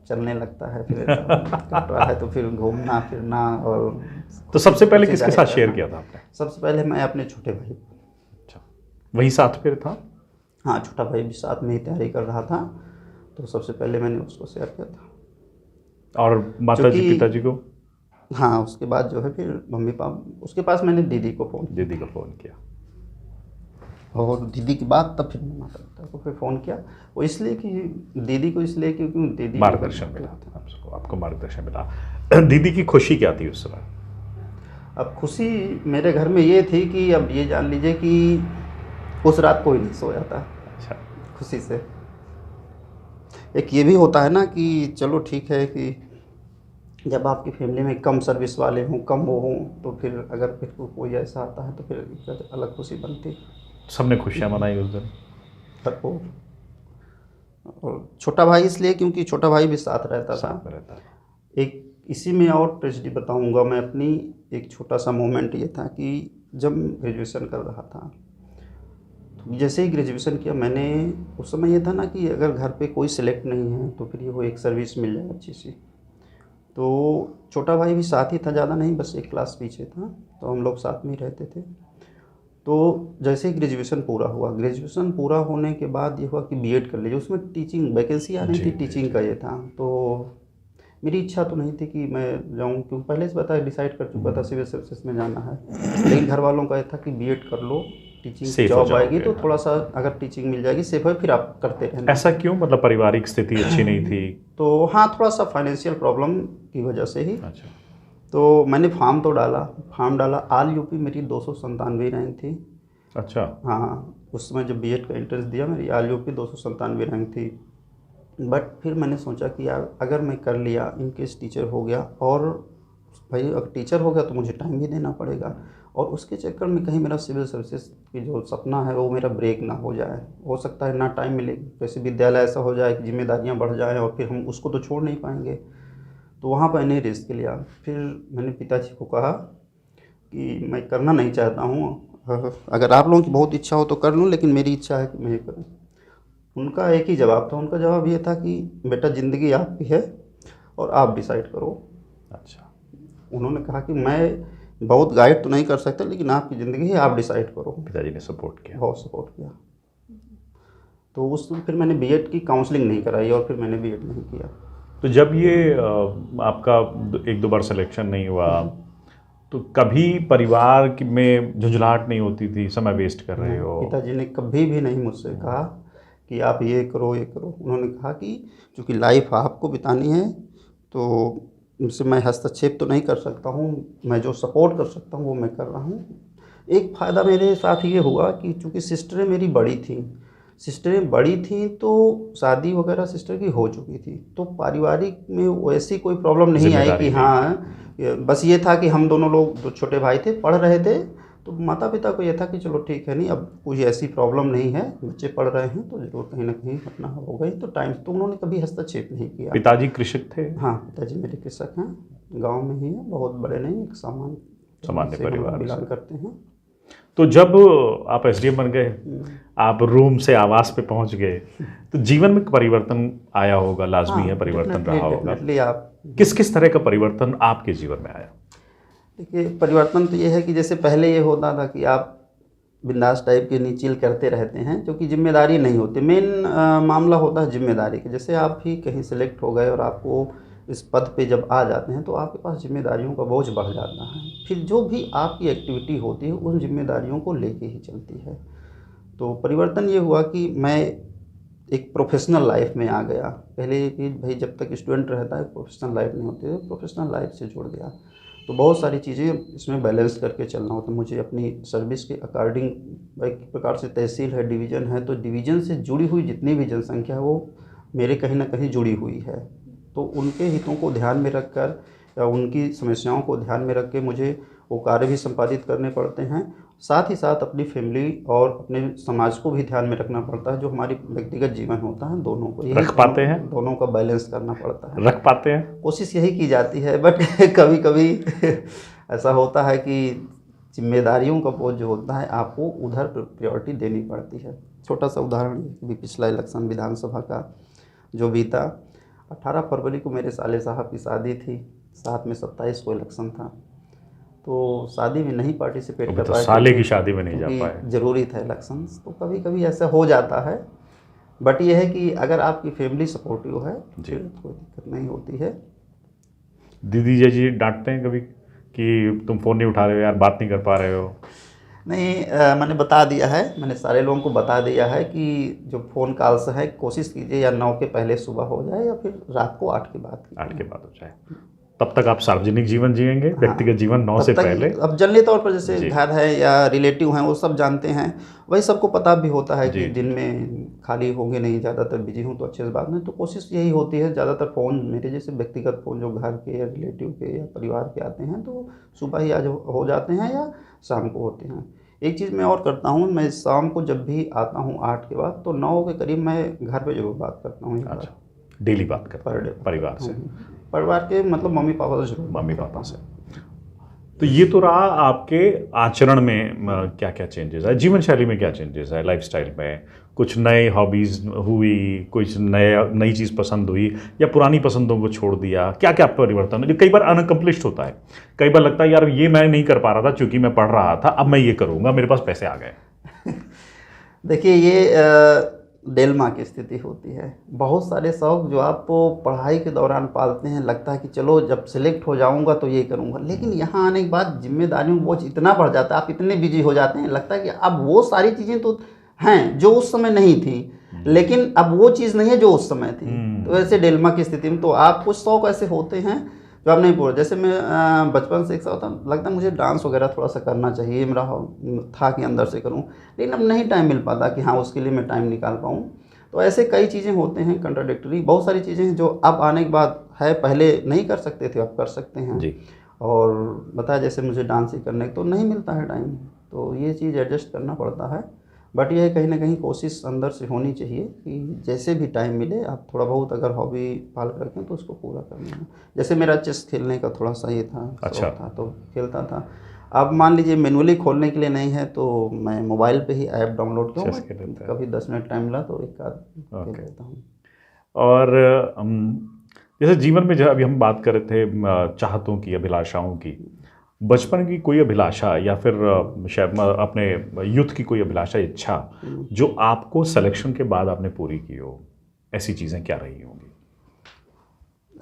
S2: चलने लगता है, फिर कट रहा है तो फिर घूमना फिरना। और
S1: तो सबसे पहले किसके साथ शेयर किया था आपने?
S2: सबसे पहले मैं अपने छोटे भाई।
S1: अच्छा, वही साथ फिर था?
S2: हाँ, छोटा भाई भी साथ में ही तैयारी कर रहा था, तो सबसे पहले मैंने उसको शेयर किया था।
S1: और माता जी पिताजी को?
S2: हाँ, उसके बाद जो है फिर मम्मी पापा, उसके पास मैंने दीदी को फ़ोन,
S1: दीदी को फ़ोन किया।
S2: और दीदी की बात तब फिर मैंने माता पिता को फिर फ़ोन किया। वो इसलिए कि दीदी को इसलिए क्योंकि दीदी
S1: मार्गदर्शन मिला आपको मार्गदर्शन मिला। दीदी की खुशी क्या थी उस समय?
S2: अब खुशी मेरे घर में ये थी कि अब ये जान लीजिए कि उस रात कोई नहीं सोया था
S1: अच्छा।
S2: खुशी से। एक ये भी होता है ना कि चलो ठीक है कि जब आपकी फैमिली में कम सर्विस वाले हों, कम वो हों, तो फिर अगर फिर कोई ऐसा आता है तो फिर एक अलग खुशी बनती।
S1: सबने खुशियाँ मनाई उस दिन?
S2: भरपूर। और छोटा भाई इसलिए क्योंकि छोटा भाई भी साथ रहता था।
S1: साथ में रहता था।
S2: एक इसी में और ट्रेजेडी बताऊंगा मैं अपनी। एक छोटा सा मोमेंट ये था कि जब ग्रेजुएशन कर रहा था, तो जैसे ही ग्रेजुएशन किया मैंने, उस समय ये था ना कि अगर घर पे कोई सिलेक्ट नहीं है तो फिर ये वो एक सर्विस मिल जाए अच्छी सी। तो छोटा भाई भी साथ ही था, ज़्यादा नहीं, बस एक क्लास पीछे था, तो हम लोग साथ में ही रहते थे। तो जैसे ही ग्रेजुएशन पूरा हुआ, ग्रेजुएशन पूरा होने के बाद ये हुआ कि बीएड कर लीजिए, उसमें टीचिंग वैकेंसी आ रही थी, टीचिंग का ये था। तो मेरी इच्छा तो नहीं थी कि मैं जाऊं, क्योंकि पहले से बताया डिसाइड कर चुका था सिविल सर्विसेज में जाना है। लेकिन घर वालों का ये था कि बीएड कर लो, टीचिंग की जॉब आएगी तो थोड़ा सा अगर टीचिंग मिल जाएगी सेफ है, फिर आप करते रहना।
S1: ऐसा क्यों, मतलब पारिवारिक स्थिति अच्छी नहीं थी?
S2: तो हाँ, थोड़ा सा फाइनेंशियल प्रॉब्लम की वजह से ही।
S1: अच्छा।
S2: तो मैंने फॉर्म तो डाला, ऑल यूपी मेरी 297 रैंक थी।
S1: अच्छा।
S2: हाँ, उस समय जब बीएड का एंट्रेंस दिया मेरी ऑल यूपी 297 रैंक थी। बट फिर मैंने सोचा कि यार अगर मैं कर लिया, इन केस टीचर हो गया, और भाई अगर टीचर हो गया तो मुझे टाइम भी देना पड़ेगा, और उसके चक्कर में कहीं मेरा सिविल सर्विसेज की जो सपना है वो मेरा ब्रेक ना हो जाए। हो सकता है ना टाइम मिले, जैसे विद्यालय ऐसा हो जाए कि जिम्मेदारियां बढ़ जाएं और फिर हम उसको तो छोड़ नहीं पाएंगे। तो वहाँ पर मैंने रिस्क लिया। फिर मैंने पिताजी को कहा कि मैं करना नहीं चाहता हूँ, अगर आप लोगों की बहुत इच्छा हो तो कर लूँ, लेकिन मेरी इच्छा है कि मैं ये करूँ। उनका एक ही जवाब था, उनका जवाब ये था कि बेटा ज़िंदगी आपकी है और आप डिसाइड करो।
S1: अच्छा।
S2: उन्होंने कहा कि मैं बहुत गाइड तो नहीं कर सकता, लेकिन आपकी ज़िंदगी है, आप डिसाइड करो।
S1: पिताजी ने सपोर्ट किया?
S2: बहुत सपोर्ट किया। तो उस फिर मैंने बीएड की काउंसलिंग नहीं कराई और फिर मैंने बीएड नहीं किया।
S1: तो जब ये आपका 1-2 बार सिलेक्शन नहीं हुआ, तो कभी परिवार में झुंझलाहट नहीं होती थी, समय वेस्ट कर रहे हो?
S2: पिताजी ने कभी भी नहीं मुझसे कहा कि आप ये करो ये करो। उन्होंने कहा कि चूँकि लाइफ आपको बितानी है तो उनसे मैं हस्तक्षेप तो नहीं कर सकता हूँ, मैं जो सपोर्ट कर सकता हूँ वो मैं कर रहा हूँ। एक फ़ायदा मेरे साथ ये हुआ कि चूँकि सिस्टरें मेरी बड़ी थी तो शादी वगैरह सिस्टर की हो चुकी थी, तो पारिवारिक में वैसी कोई प्रॉब्लम नहीं आई कि हाँ, बस ये था कि हम दोनों लोग, जो छोटे भाई थे, पढ़ रहे थे, तो माता पिता को ये था कि चलो ठीक है, नहीं अब कोई ऐसी प्रॉब्लम नहीं है, बच्चे पढ़ रहे हैं तो जरूर कहीं ना कहीं अपना हो गई तो टाइम, तो उन्होंने कभी हस्तक्षेप नहीं किया।
S1: पिताजी कृषक थे?
S2: हाँ, पिताजी मेरे कृषक हैं, गांव में ही हैं, बहुत बड़े नहीं, एक
S1: सामान्य परिवार
S2: बिलोंग करते हैं।
S1: तो जब आप एसडीएम बन गए, आप रूम से आवास पे पहुंच गए, तो जीवन में परिवर्तन आया होगा, लाजमी है परिवर्तन रहा होगा।
S2: आप
S1: किस किस तरह का परिवर्तन आपके जीवन में आया?
S2: देखिए, परिवर्तन तो ये है कि जैसे पहले ये होता था कि आप बिंदास टाइप के नीचिल करते रहते हैं, क्योंकि जिम्मेदारी नहीं होती। मेन मामला होता है जिम्मेदारी के। जैसे आप ही कहीं सेलेक्ट हो गए और आपको इस पद पे जब आ जाते हैं तो आपके पास जिम्मेदारियों का बोझ बढ़ जाता है। फिर जो भी आपकी एक्टिविटी होती है उन जिम्मेदारियों को लेके ही चलती है। तो परिवर्तन ये हुआ कि मैं एक प्रोफेशनल लाइफ में आ गया। पहले कि भाई जब तक स्टूडेंट रहता है प्रोफेशनल लाइफ नहीं होती है, प्रोफेशनल लाइफ से जुड़ गया। तो बहुत सारी चीज़ें इसमें बैलेंस करके चलना होता है मुझे। अपनी सर्विस के अकॉर्डिंग एक प्रकार से तहसील है, डिवीज़न है, तो डिवीज़न से जुड़ी हुई जितनी भी जनसंख्या है वो मेरे कहीं ना कहीं जुड़ी हुई है। तो उनके हितों को ध्यान में रखकर या उनकी समस्याओं को ध्यान में रख के मुझे वो कार्य भी संपादित करने पड़ते हैं। साथ ही साथ अपनी फैमिली और अपने समाज को भी ध्यान में रखना पड़ता है। जो हमारी व्यक्तिगत जीवन होता है दोनों को
S1: रख पाते हैं,
S2: दोनों का बैलेंस करना पड़ता है।
S1: रख पाते हैं,
S2: कोशिश यही की जाती है, बट कभी कभी ऐसा होता है कि जिम्मेदारियों का बोझ जो होता है आपको उधर प्रायोरिटी देनी पड़ती है। छोटा सा उदाहरण, भी पिछला इलेक्शन विधानसभा का जो बीता, 18 फरवरी को मेरे साले साहब की शादी थी, साथ में 27 को इलेक्शन था। तो शादी में नहीं पार्टिसिपेट कर पाए,
S1: साले की शादी में नहीं जा पाए,
S2: ज़रूरी था इलेक्शन। तो कभी कभी ऐसा हो जाता है, बट ये है कि अगर आपकी फैमिली सपोर्टिव है तो कोई दिक्कत नहीं होती है।
S1: दीदी जी डांटते हैं कभी कि तुम फ़ोन नहीं उठा रहे हो यार, बात नहीं कर पा रहे हो?
S2: नहीं, मैंने बता दिया है, मैंने सारे लोगों को बता दिया है कि जो फ़ोन कॉल्स है कोशिश कीजिए या 9 के पहले सुबह हो जाए या फिर रात को 8 के बाद कीजिए।
S1: 8 के बाद हो जाए, तब तक आप सार्वजनिक जीवन जिएंगे, व्यक्तिगत जीवन 9
S2: तब
S1: से
S2: तक
S1: पहले।
S2: अब जनरली तौर पर जैसे
S1: जी।
S2: घर है या रिलेटिव हैं वो सब जानते हैं, वही सबको पता भी होता है
S1: जी,
S2: कि दिन में खाली होंगे नहीं, ज़्यादातर बिजी हूँ तो अच्छे से बात नहीं, तो कोशिश यही होती है ज़्यादातर फ़ोन मेरे जैसे व्यक्तिगत फ़ोन जो घर के या रिलेटिव के या परिवार के आते हैं तो सुबह ही आज हो जाते हैं या शाम को होते हैं। एक चीज़ मैं और करता हूँ, मैं शाम को जब भी आता हूँ 8 के बाद तो 9 के करीब मैं घर पे ज़रूर बात करता हूँ एक बार,
S1: अच्छा, डेली बात करते
S2: पर डे
S1: हैं परिवार से,
S2: परिवार के मतलब मम्मी पापा से जरूर
S1: मम्मी
S2: बात
S1: पापा
S2: करता
S1: से।
S2: हूँ।
S1: तो ये तो रहा आपके आचरण में क्या क्या चेंजेस है, जीवन शैली में क्या चेंजेस है, लाइफस्टाइल में कुछ नए हॉबीज़ हुई, कुछ नई चीज़ पसंद हुई या पुरानी पसंदों को छोड़ दिया, क्या क्या परिवर्तन है जो कई बार अनकम्प्लिश्ड होता है? कई बार लगता है यार ये मैं नहीं कर पा रहा था क्योंकि मैं पढ़ रहा था, अब मैं ये करूँगा, मेरे पास पैसे आ गए।
S2: देखिए ये डेल्मा की स्थिति होती है। बहुत सारे शौक जो आप पढ़ाई के दौरान पालते हैं, लगता है कि चलो जब सेलेक्ट हो जाऊंगा तो ये करूंगा, लेकिन यहाँ आने के बाद जिम्मेदारियों का बोझ इतना बढ़ जाता है, आप इतने बिजी हो जाते हैं, लगता है कि अब वो सारी चीज़ें तो हैं जो उस समय नहीं थी, लेकिन अब वो चीज़ नहीं है जो उस समय थी। तो ऐसे डेल्मा की स्थिति में तो आप कुछ शौक ऐसे होते हैं जो आप नहीं पूरा, जैसे मैं बचपन से एक सा होता लगता मुझे डांस वगैरह थोड़ा सा करना चाहिए, मेरा था कि अंदर से करूं, लेकिन अब नहीं टाइम मिल पाता कि हाँ उसके लिए मैं टाइम निकाल पाऊं। तो ऐसे कई चीज़ें होते हैं कंट्राडिक्टरी, बहुत सारी चीज़ें हैं जो अब आने के बाद है, पहले नहीं कर सकते थे अब कर सकते हैं
S1: जी।
S2: और बताया जैसे मुझे डांस ही करने तो नहीं मिलता है टाइम, तो ये चीज़ एडजस्ट करना पड़ता है। बट ये कहीं ना कहीं कोशिश अंदर से होनी चाहिए कि जैसे भी टाइम मिले आप थोड़ा बहुत अगर हॉबी पाल कर रखें तो उसको पूरा करना है। जैसे मेरा चेस खेलने का थोड़ा सा ये था,
S1: अच्छा।
S2: शौक था तो खेलता था। अब मान लीजिए मैनुअली खोलने के लिए नहीं है तो मैं मोबाइल पे ही ऐप डाउनलोड
S1: चेस
S2: करूँ,
S1: खेल लेते हैं।
S2: कभी 10 मिनट टाइम मिला तो एक आध खेल
S1: ओके।
S2: लेता हूँ।
S1: और जैसे जीवन में जब अभी हम बात कर रहे थे चाहतों की, अभिलाषाओं की, बचपन की कोई अभिलाषा या फिर शायद अपने यूथ की कोई अभिलाषा, इच्छा जो आपको सिलेक्शन के बाद आपने पूरी की हो, ऐसी चीज़ें क्या रही होंगी?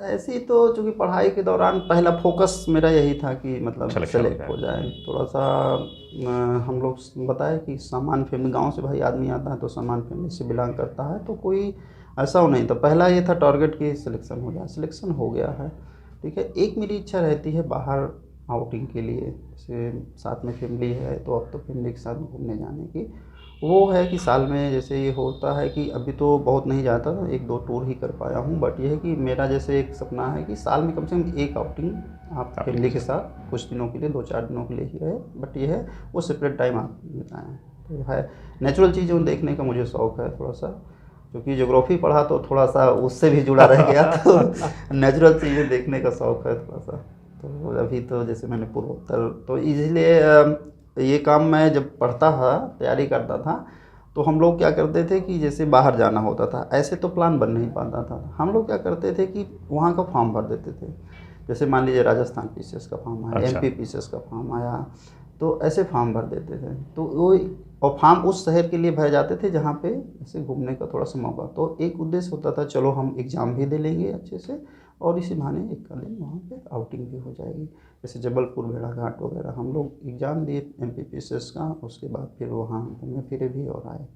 S2: ऐसी तो चूँकि पढ़ाई के दौरान पहला फोकस मेरा यही था कि मतलब
S1: Selection हो
S2: सेलेक्ट हो जाए। थोड़ा सा हम लोग बताए कि सामान्य फैमिली, गांव से भाई आदमी आता है तो सामान्य फैमिली से बिलोंग करता है, तो कोई ऐसा वो नहीं था। पहला ये था टारगेट की सिलेक्शन हो जाए, सिलेक्शन हो गया है, ठीक है। एक मेरी इच्छा रहती है बाहर आउटिंग के लिए, जैसे साथ में फैमिली है तो अब तो फैमिली के साथ घूमने जाने की वो है कि साल में जैसे ये होता है कि अभी तो बहुत नहीं जाता, एक दो टूर ही कर पाया हूँ, बट ये है कि मेरा जैसे एक सपना है कि साल में कम से कम एक आउटिंग आप फैमिली के साथ कुछ दिनों के लिए, 2-4 दिनों के लिए ही रहे, बट ये है वो सेपरेट टाइम आप बिताएँ। तो है नेचुरल चीज़ों देखने का मुझे शौक़ है थोड़ा सा, क्योंकि ज्योग्राफी पढ़ा तो थोड़ा सा उससे भी जुड़ा रह गया तो नेचुरल चीज़ें देखने का शौक़ है थोड़ा सा। तो अभी तो जैसे मैंने पूर्वोत्तर तो इसलिए ये काम मैं जब पढ़ता था, तैयारी करता था, तो हम लोग क्या करते थे कि जैसे बाहर जाना होता था, ऐसे तो प्लान बन नहीं पाता था, हम लोग क्या करते थे कि वहाँ का फॉर्म भर देते थे। जैसे मान लीजिए राजस्थान पीसीएस का फॉर्म आया,
S1: अच्छा।
S2: एमपी पीसीएस का फॉर्म आया, तो ऐसे फॉर्म भर देते थे। तो वो और फॉर्म उस शहर के लिए भरे जाते थे जहाँ पे ऐसे घूमने का थोड़ा सा मौका, तो एक उद्देश्य होता था चलो हम एग्ज़ाम भी दे लेंगे अच्छे से और इसी बहाने एक का दिन वहाँ पे आउटिंग भी हो जाएगी। जैसे जबलपुर, भेड़ाघाट वगैरह हम लोग एग्ज़ाम दिए एमपी पीसीएस का, उसके बाद फिर वहाँ घूमे फिरे भी और आए।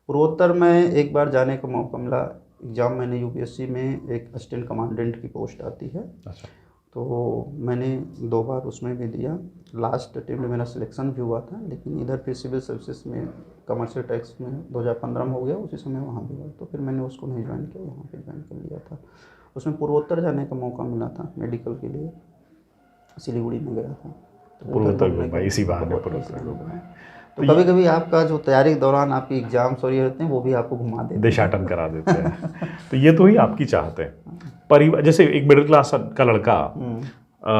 S2: पूर्वोत्तर में एक बार जाने का मौका मिला, एग्ज़ाम मैंने यूपीएससी में एक असिस्टेंट कमांडेंट की पोस्ट आती है,
S1: अच्छा।
S2: तो मैंने 2 बार उसमें भी दिया। लास्ट अटेम्प्ट में मेरा सिलेक्शन भी हुआ था, लेकिन इधर फिर सिविल सर्विसेज में कमर्शियल टैक्स में 2015 में हो गया, उसी समय वहाँ भी हुआ, तो फिर मैंने उसको नहीं ज्वाइन किया, यहाँ पे ज्वाइन कर लिया था। उसमें पूर्वोत्तर जाने का मौका मिला था मेडिकल के लिए, सिलीगुड़ी में गया था। तो
S1: पूर्वोत्तर घूमा इसी बहाने पूर्वोत्तर।
S2: तो कभी कभी आपका जो तैयारी के दौरान आपकी एग्जाम्स और ये होते हैं वो भी आपको घुमा देते हैं,
S1: देशाटन करा देते हैं। तो ये तो ही आपकी चाहत है। परिवार, जैसे एक मिडिल क्लास का लड़का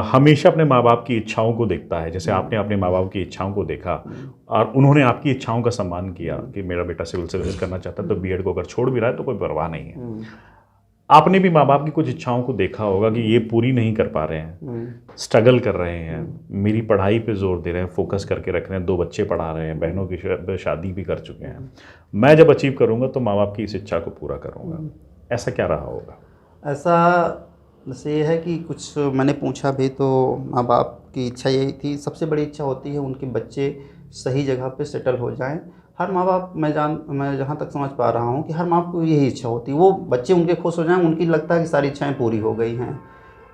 S1: हमेशा अपने माँ बाप की इच्छाओं को देखता है, जैसे आपने अपने माँ बाप की इच्छाओं को देखा और उन्होंने आपकी इच्छाओं का सम्मान किया कि मेरा बेटा सिविल सर्विस करना चाहता है, तो बीएड को अगर छोड़ भी रहा है तो कोई परवाह नहीं है। आपने भी माँ बाप की कुछ इच्छाओं को देखा होगा कि ये पूरी नहीं कर पा रहे हैं, स्ट्रगल कर रहे हैं, मेरी पढ़ाई पे जोर दे रहे हैं, फोकस करके रख रहे हैं, 2 बच्चे पढ़ा रहे हैं, बहनों की शादी भी कर चुके हैं, मैं जब अचीव करूँगा तो माँ बाप की इस इच्छा को पूरा करूँगा, ऐसा क्या रहा होगा?
S2: ऐसा जैसे ये है कि कुछ मैंने पूछा भी तो माँ बाप की इच्छा यही थी, सबसे बड़ी इच्छा होती है उनके बच्चे सही जगह पे सेटल हो जाएं। हर माँ बाप, मैं जहाँ तक समझ पा रहा हूँ कि हर माँ बाप को यही इच्छा होती है, वो बच्चे उनके खुश हो जाएं, उनकी लगता है कि सारी इच्छाएं पूरी हो गई हैं।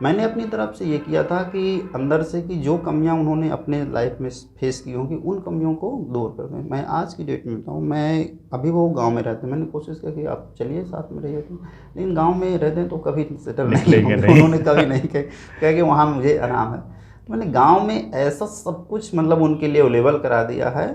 S2: मैंने अपनी तरफ से ये किया था कि अंदर से कि जो कमियां उन्होंने अपने लाइफ में फेस की होंगी उन कमियों को दूर कर दें। मैं आज की डेट में बताऊँ, मैं अभी वो गांव में रहते, मैंने कोशिश की कि आप चलिए साथ में रहिए, लेकिन गांव में रहते हैं तो कभी सेटल नहीं
S1: निकलेंगे
S2: होंगे,
S1: नहीं।
S2: उन्होंने कभी नहीं कहा कि वहाँ मुझे आराम है। तो मैंने गाँव में ऐसा सब कुछ मतलब उनके लिए अवेलेबल करा दिया है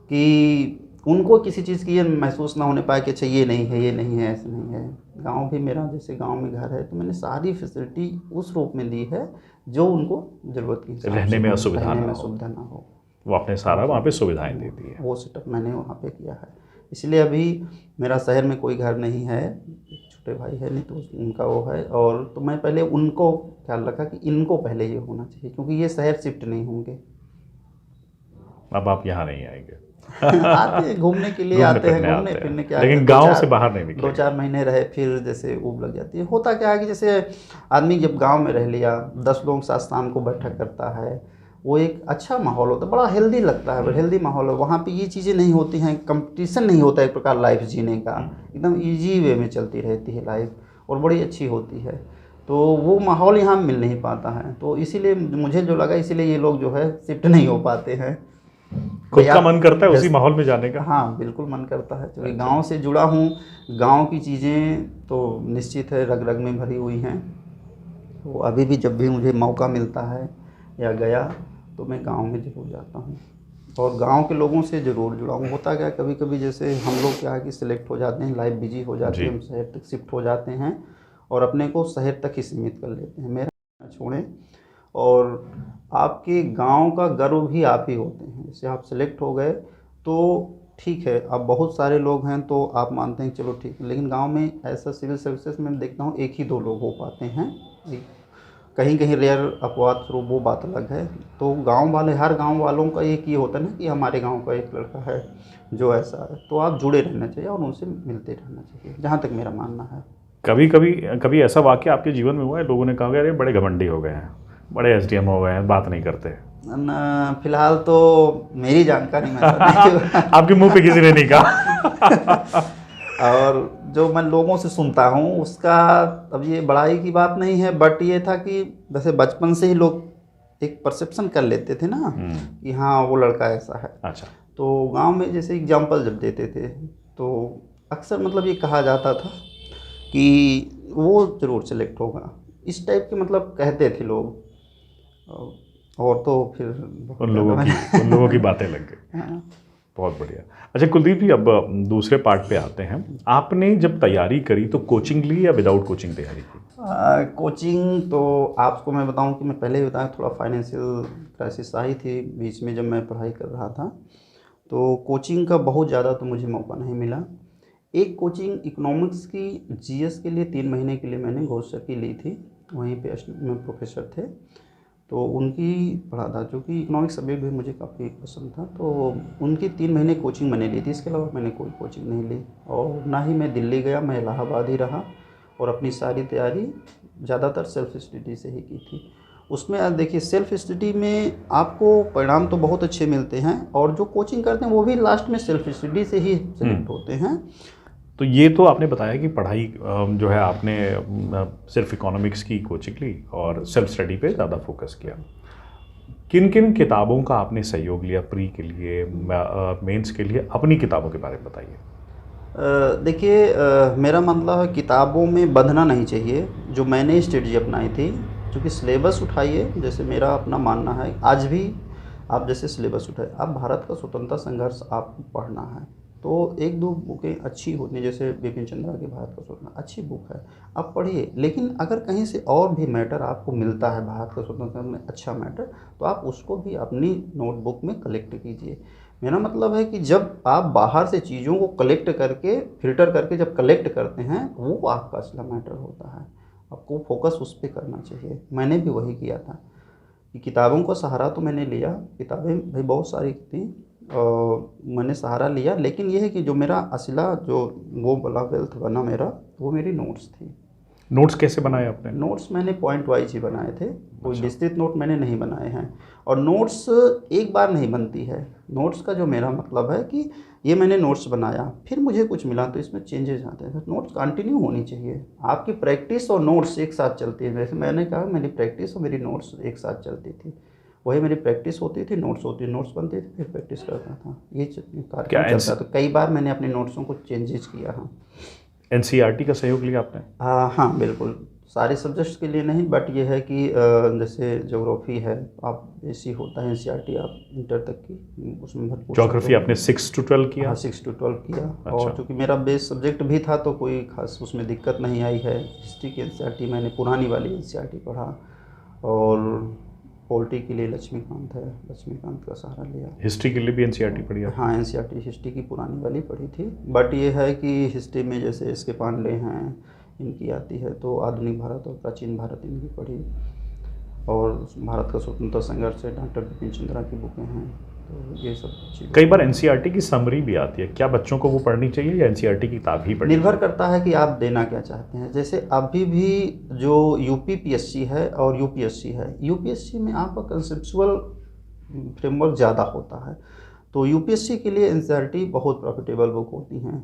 S2: कि उनको किसी चीज़ की ये महसूस ना होने पाए कि अच्छा ये नहीं है, ये नहीं है, ऐसा नहीं है। गांव भी मेरा, जैसे गांव में घर है तो मैंने सारी फैसिलिटी उस रूप में दी है जो उनको ज़रूरत की हिसाब
S1: रहने
S2: से
S1: में
S2: हो,
S1: असुविधा
S2: रहने
S1: ना
S2: में
S1: हो,
S2: सुविधा ना हो।
S1: वो आपने सारा वहाँ पे सुविधाएं दे दी है।
S2: वो सेटअप मैंने वहाँ पे किया है, इसलिए अभी मेरा शहर में कोई घर नहीं है। छोटे भाई है नहीं तो उनका वो है, और तो मैं पहले उनको ख्याल रखा कि इनको पहले ये होना चाहिए, क्योंकि ये शहर शिफ्ट नहीं होंगे।
S1: अब आप यहाँ नहीं आएंगे।
S2: आते हैं घूमने के लिए, आते हैं घूमने फिरने, क्या
S1: लेकिन
S2: है,
S1: गांव से बाहर नहीं निकले।
S2: 2-4 महीने रहे फिर जैसे ऊब लग जाती है। होता क्या है कि जैसे आदमी जब गांव में रह लिया, 10 लोगों के साथ शाम को बैठक करता है, वो एक अच्छा माहौल होता है, बड़ा हेल्दी लगता है, हेल्दी माहौल है। वहाँ पे ये चीज़ें नहीं होती हैं, कंपटीशन नहीं होता एक प्रकार लाइफ जीने का, एकदम ईजी वे में चलती रहती है लाइफ और बड़ी अच्छी होती है। तो वो माहौल यहाँ मिल नहीं पाता है, तो इसीलिए मुझे जो लगा, इसीलिए ये लोग जो है शिफ्ट नहीं हो पाते हैं।
S1: खुद का मन करता है उसी माहौल में जाने का।
S2: हाँ बिल्कुल मन करता है, क्योंकि गांव से जुड़ा हूँ, गांव की चीज़ें तो निश्चित है रग रग में भरी हुई हैं। तो अभी भी जब भी मुझे मौका मिलता है या गया तो मैं गांव में ज़रूर जाता हूँ और गांव के लोगों से ज़रूर जुड़ा हूँ। होता क्या है, कभी कभी जैसे हम लोग क्या है कि सिलेक्ट हो जाते हैं, लाइफ बिजी हो जाती है, हम शहर तक शिफ्ट हो जाते हैं और अपने को शहर तक ही सीमित कर लेते हैं। मेरा छोड़ें, और आपके गांव का गर्व भी आप ही होते हैं। जैसे आप सेलेक्ट हो गए तो ठीक है, अब बहुत सारे लोग हैं तो आप मानते हैं चलो ठीक है, लेकिन गांव में ऐसा सिविल सर्विसेज में देखता हूँ 1 ही 2 लोग हो पाते हैं, कहीं कहीं रेयर अपवाद स्वरूप, वो बात अलग है। तो गांव वाले, हर गांव वालों का एक ये होता है ना कि हमारे गांव का एक लड़का है जो ऐसा है, तो आप जुड़े रहना चाहिए और उनसे मिलते रहना चाहिए, जहाँ तक मेरा मानना है।
S1: कभी ऐसा वाक्य आपके जीवन में हुआ है, लोगों ने कहा अरे बड़े घमंडी हो गए हैं, बड़े एसडीएम हो गए हैं, बात नहीं करते?
S2: फिलहाल तो मेरी जानकारी में
S1: आपके मुंह पे किसी ने नहीं कहा?
S2: और जो मैं लोगों से सुनता हूँ उसका, अब ये बड़ाई की बात नहीं है, बट ये था कि जैसे बचपन से ही लोग एक परसेप्शन कर लेते थे ना कि हाँ वो लड़का ऐसा है।
S1: अच्छा।
S2: तो गांव में जैसे एग्जाम्पल जब देते थे तो अक्सर मतलब ये कहा जाता था कि वो ज़रूर सेलेक्ट होगा, इस टाइप के मतलब कहते थे लोग। और तो फिर
S1: उन लोगों की बातें लग गई।
S2: हाँ।
S1: बहुत बढ़िया। अच्छा कुलदीप जी, अब दूसरे पार्ट पे आते हैं। आपने जब तैयारी करी तो कोचिंग ली या विदाउट कोचिंग तैयारी की?
S2: कोचिंग तो आपको मैं बताऊं कि मैं पहले ही बताया, थोड़ा फाइनेंशियल क्राइसिस आई थी बीच में जब मैं पढ़ाई कर रहा था, तो कोचिंग का बहुत ज़्यादा तो मुझे मौका नहीं मिला। एक कोचिंग इकोनॉमिक्स की जीएस के लिए 3 महीने के लिए मैंने घोष की ली थी, वहीं पे में प्रोफेसर थे तो उनकी पढ़ा था, क्योंकि इकोनॉमिक्स सब्जेक्ट भी मुझे काफ़ी पसंद था, तो उनकी 3 महीने कोचिंग मैंने ली थी। इसके अलावा मैंने कोई कोचिंग नहीं ली और ना ही मैं दिल्ली गया, मैं इलाहाबाद ही रहा और अपनी सारी तैयारी ज़्यादातर सेल्फ स्टडी से ही की थी। उसमें आप देखिए सेल्फ स्टडी में आपको परिणाम तो बहुत अच्छे मिलते हैं और जो कोचिंग करते हैं वो भी लास्ट में सेल्फ स्टडी से ही सेलेक्ट होते हैं।
S1: तो ये तो आपने बताया कि पढ़ाई जो है आपने सिर्फ इकोनॉमिक्स की कोचिंग ली और सेल्फ स्टडी पे ज़्यादा फोकस किया। किन किन किताबों का आपने सहयोग लिया प्री के लिए, मेंस के लिए? अपनी किताबों के बारे में बताइए।
S2: देखिए मेरा मतलब है किताबों में बंधना नहीं चाहिए। जो मैंने स्ट्रेटजी अपनाई थी, क्योंकि सिलेबस उठाइए, जैसे मेरा अपना मानना है, आज भी आप जैसे सिलेबस उठाए, आप भारत का स्वतंत्रता संघर्ष आपको पढ़ना है तो 1-2 बुकें अच्छी होती हैं, जैसे बिपिन चंद्रा की भारत का स्वतंत्रता अच्छी बुक है, आप पढ़िए। लेकिन अगर कहीं से और भी मैटर आपको मिलता है भारत का स्वतंत्रता में अच्छा मैटर, तो आप उसको भी अपनी नोटबुक में कलेक्ट कीजिए। मेरा मतलब है कि जब आप बाहर से चीज़ों को कलेक्ट करके, फिल्टर करके जब कलेक्ट करते हैं, वो आपका असला मैटर होता है, आपको फोकस उस पर करना चाहिए। मैंने भी वही किया था कि किताबों का सहारा तो मैंने लिया, किताबें भाई बहुत सारी थी मैंने सहारा लिया, लेकिन ये है कि जो मेरा असला जो वो वाला वेल्थ बना मेरा, वो मेरी नोट्स थी।
S1: नोट्स कैसे बनाए आपने?
S2: नोट्स मैंने पॉइंट वाइज ही बनाए थे, कोई
S1: अच्छा।
S2: विस्तृत नोट मैंने नहीं बनाए हैं। और नोट्स एक बार नहीं बनती है। नोट्स का जो मेरा मतलब है कि ये मैंने नोट्स बनाया, फिर मुझे कुछ मिला तो इसमें चेंजेस आते हैं। नोट्स कंटिन्यू होनी चाहिए। आपकी प्रैक्टिस और नोट्स एक साथ चलती है। जैसे मैंने कहा, मेरी प्रैक्टिस और मेरी नोट्स एक साथ चलती थी। वही मेरी प्रैक्टिस होती थी, नोट्स होती, नोट्स बनती थी, फिर प्रैक्टिस करता था। ये
S1: क्या
S2: कार्यक्रम चलता था। तो कई बार मैंने अपने नोट्सों को चेंजेस किया। हाँ,
S1: एनसीईआरटी का सहयोग लिया आपने?
S2: हाँ बिल्कुल। सारे सब्जेक्ट्स के लिए नहीं, बट ये है कि जैसे ज्योग्राफी है, आप ऐसी होता है एनसीईआरटी, आप इंटर तक की उसमें भरपूर
S1: ज्योग्राफी आपने 6 to 12 किया?
S2: हाँ 6 to 12 किया।
S1: अच्छा।
S2: और चूँकि मेरा बेस सब्जेक्ट भी था तो कोई खास उसमें दिक्कत नहीं आई है। हिस्ट्री की एनसीईआरटी मैंने पुरानी वाली एनसीईआरटी पढ़ा। और पॉलिटी के लिए लक्ष्मीकांत है, लक्ष्मीकांत का सहारा लिया।
S1: हिस्ट्री के लिए भी एनसीईआरटी पढ़ी आपने?
S2: हाँ, एनसीईआरटी हिस्ट्री की पुरानी वाली पढ़ी थी। बट ये है कि हिस्ट्री में जैसे एस.के. पांडे हैं, इनकी आती है, तो आधुनिक भारत और प्राचीन भारत इनकी पढ़ी। और भारत का स्वतंत्रता संघर्ष है, डॉक्टर बिपिन चंद्रा की बुकें हैं। तो ये सब चीज़ें
S1: कई बार एनसीईआरटी की समरी भी आती है, क्या बच्चों को वो पढ़नी चाहिए या एनसीईआरटी की किताब ही पढ़नी
S2: निर्भर
S1: चाहिए?
S2: करता है कि आप देना क्या चाहते हैं। जैसे अभी भी जो यूपीपीएससी है और यूपीएससी है, यूपीएससी में आपका कंसेप्चुअल फ्रेमवर्क ज़्यादा होता है। तो यूपीएससी के लिए एनसीईआरटी बहुत प्रॉफिटेबल बुक होती हैं।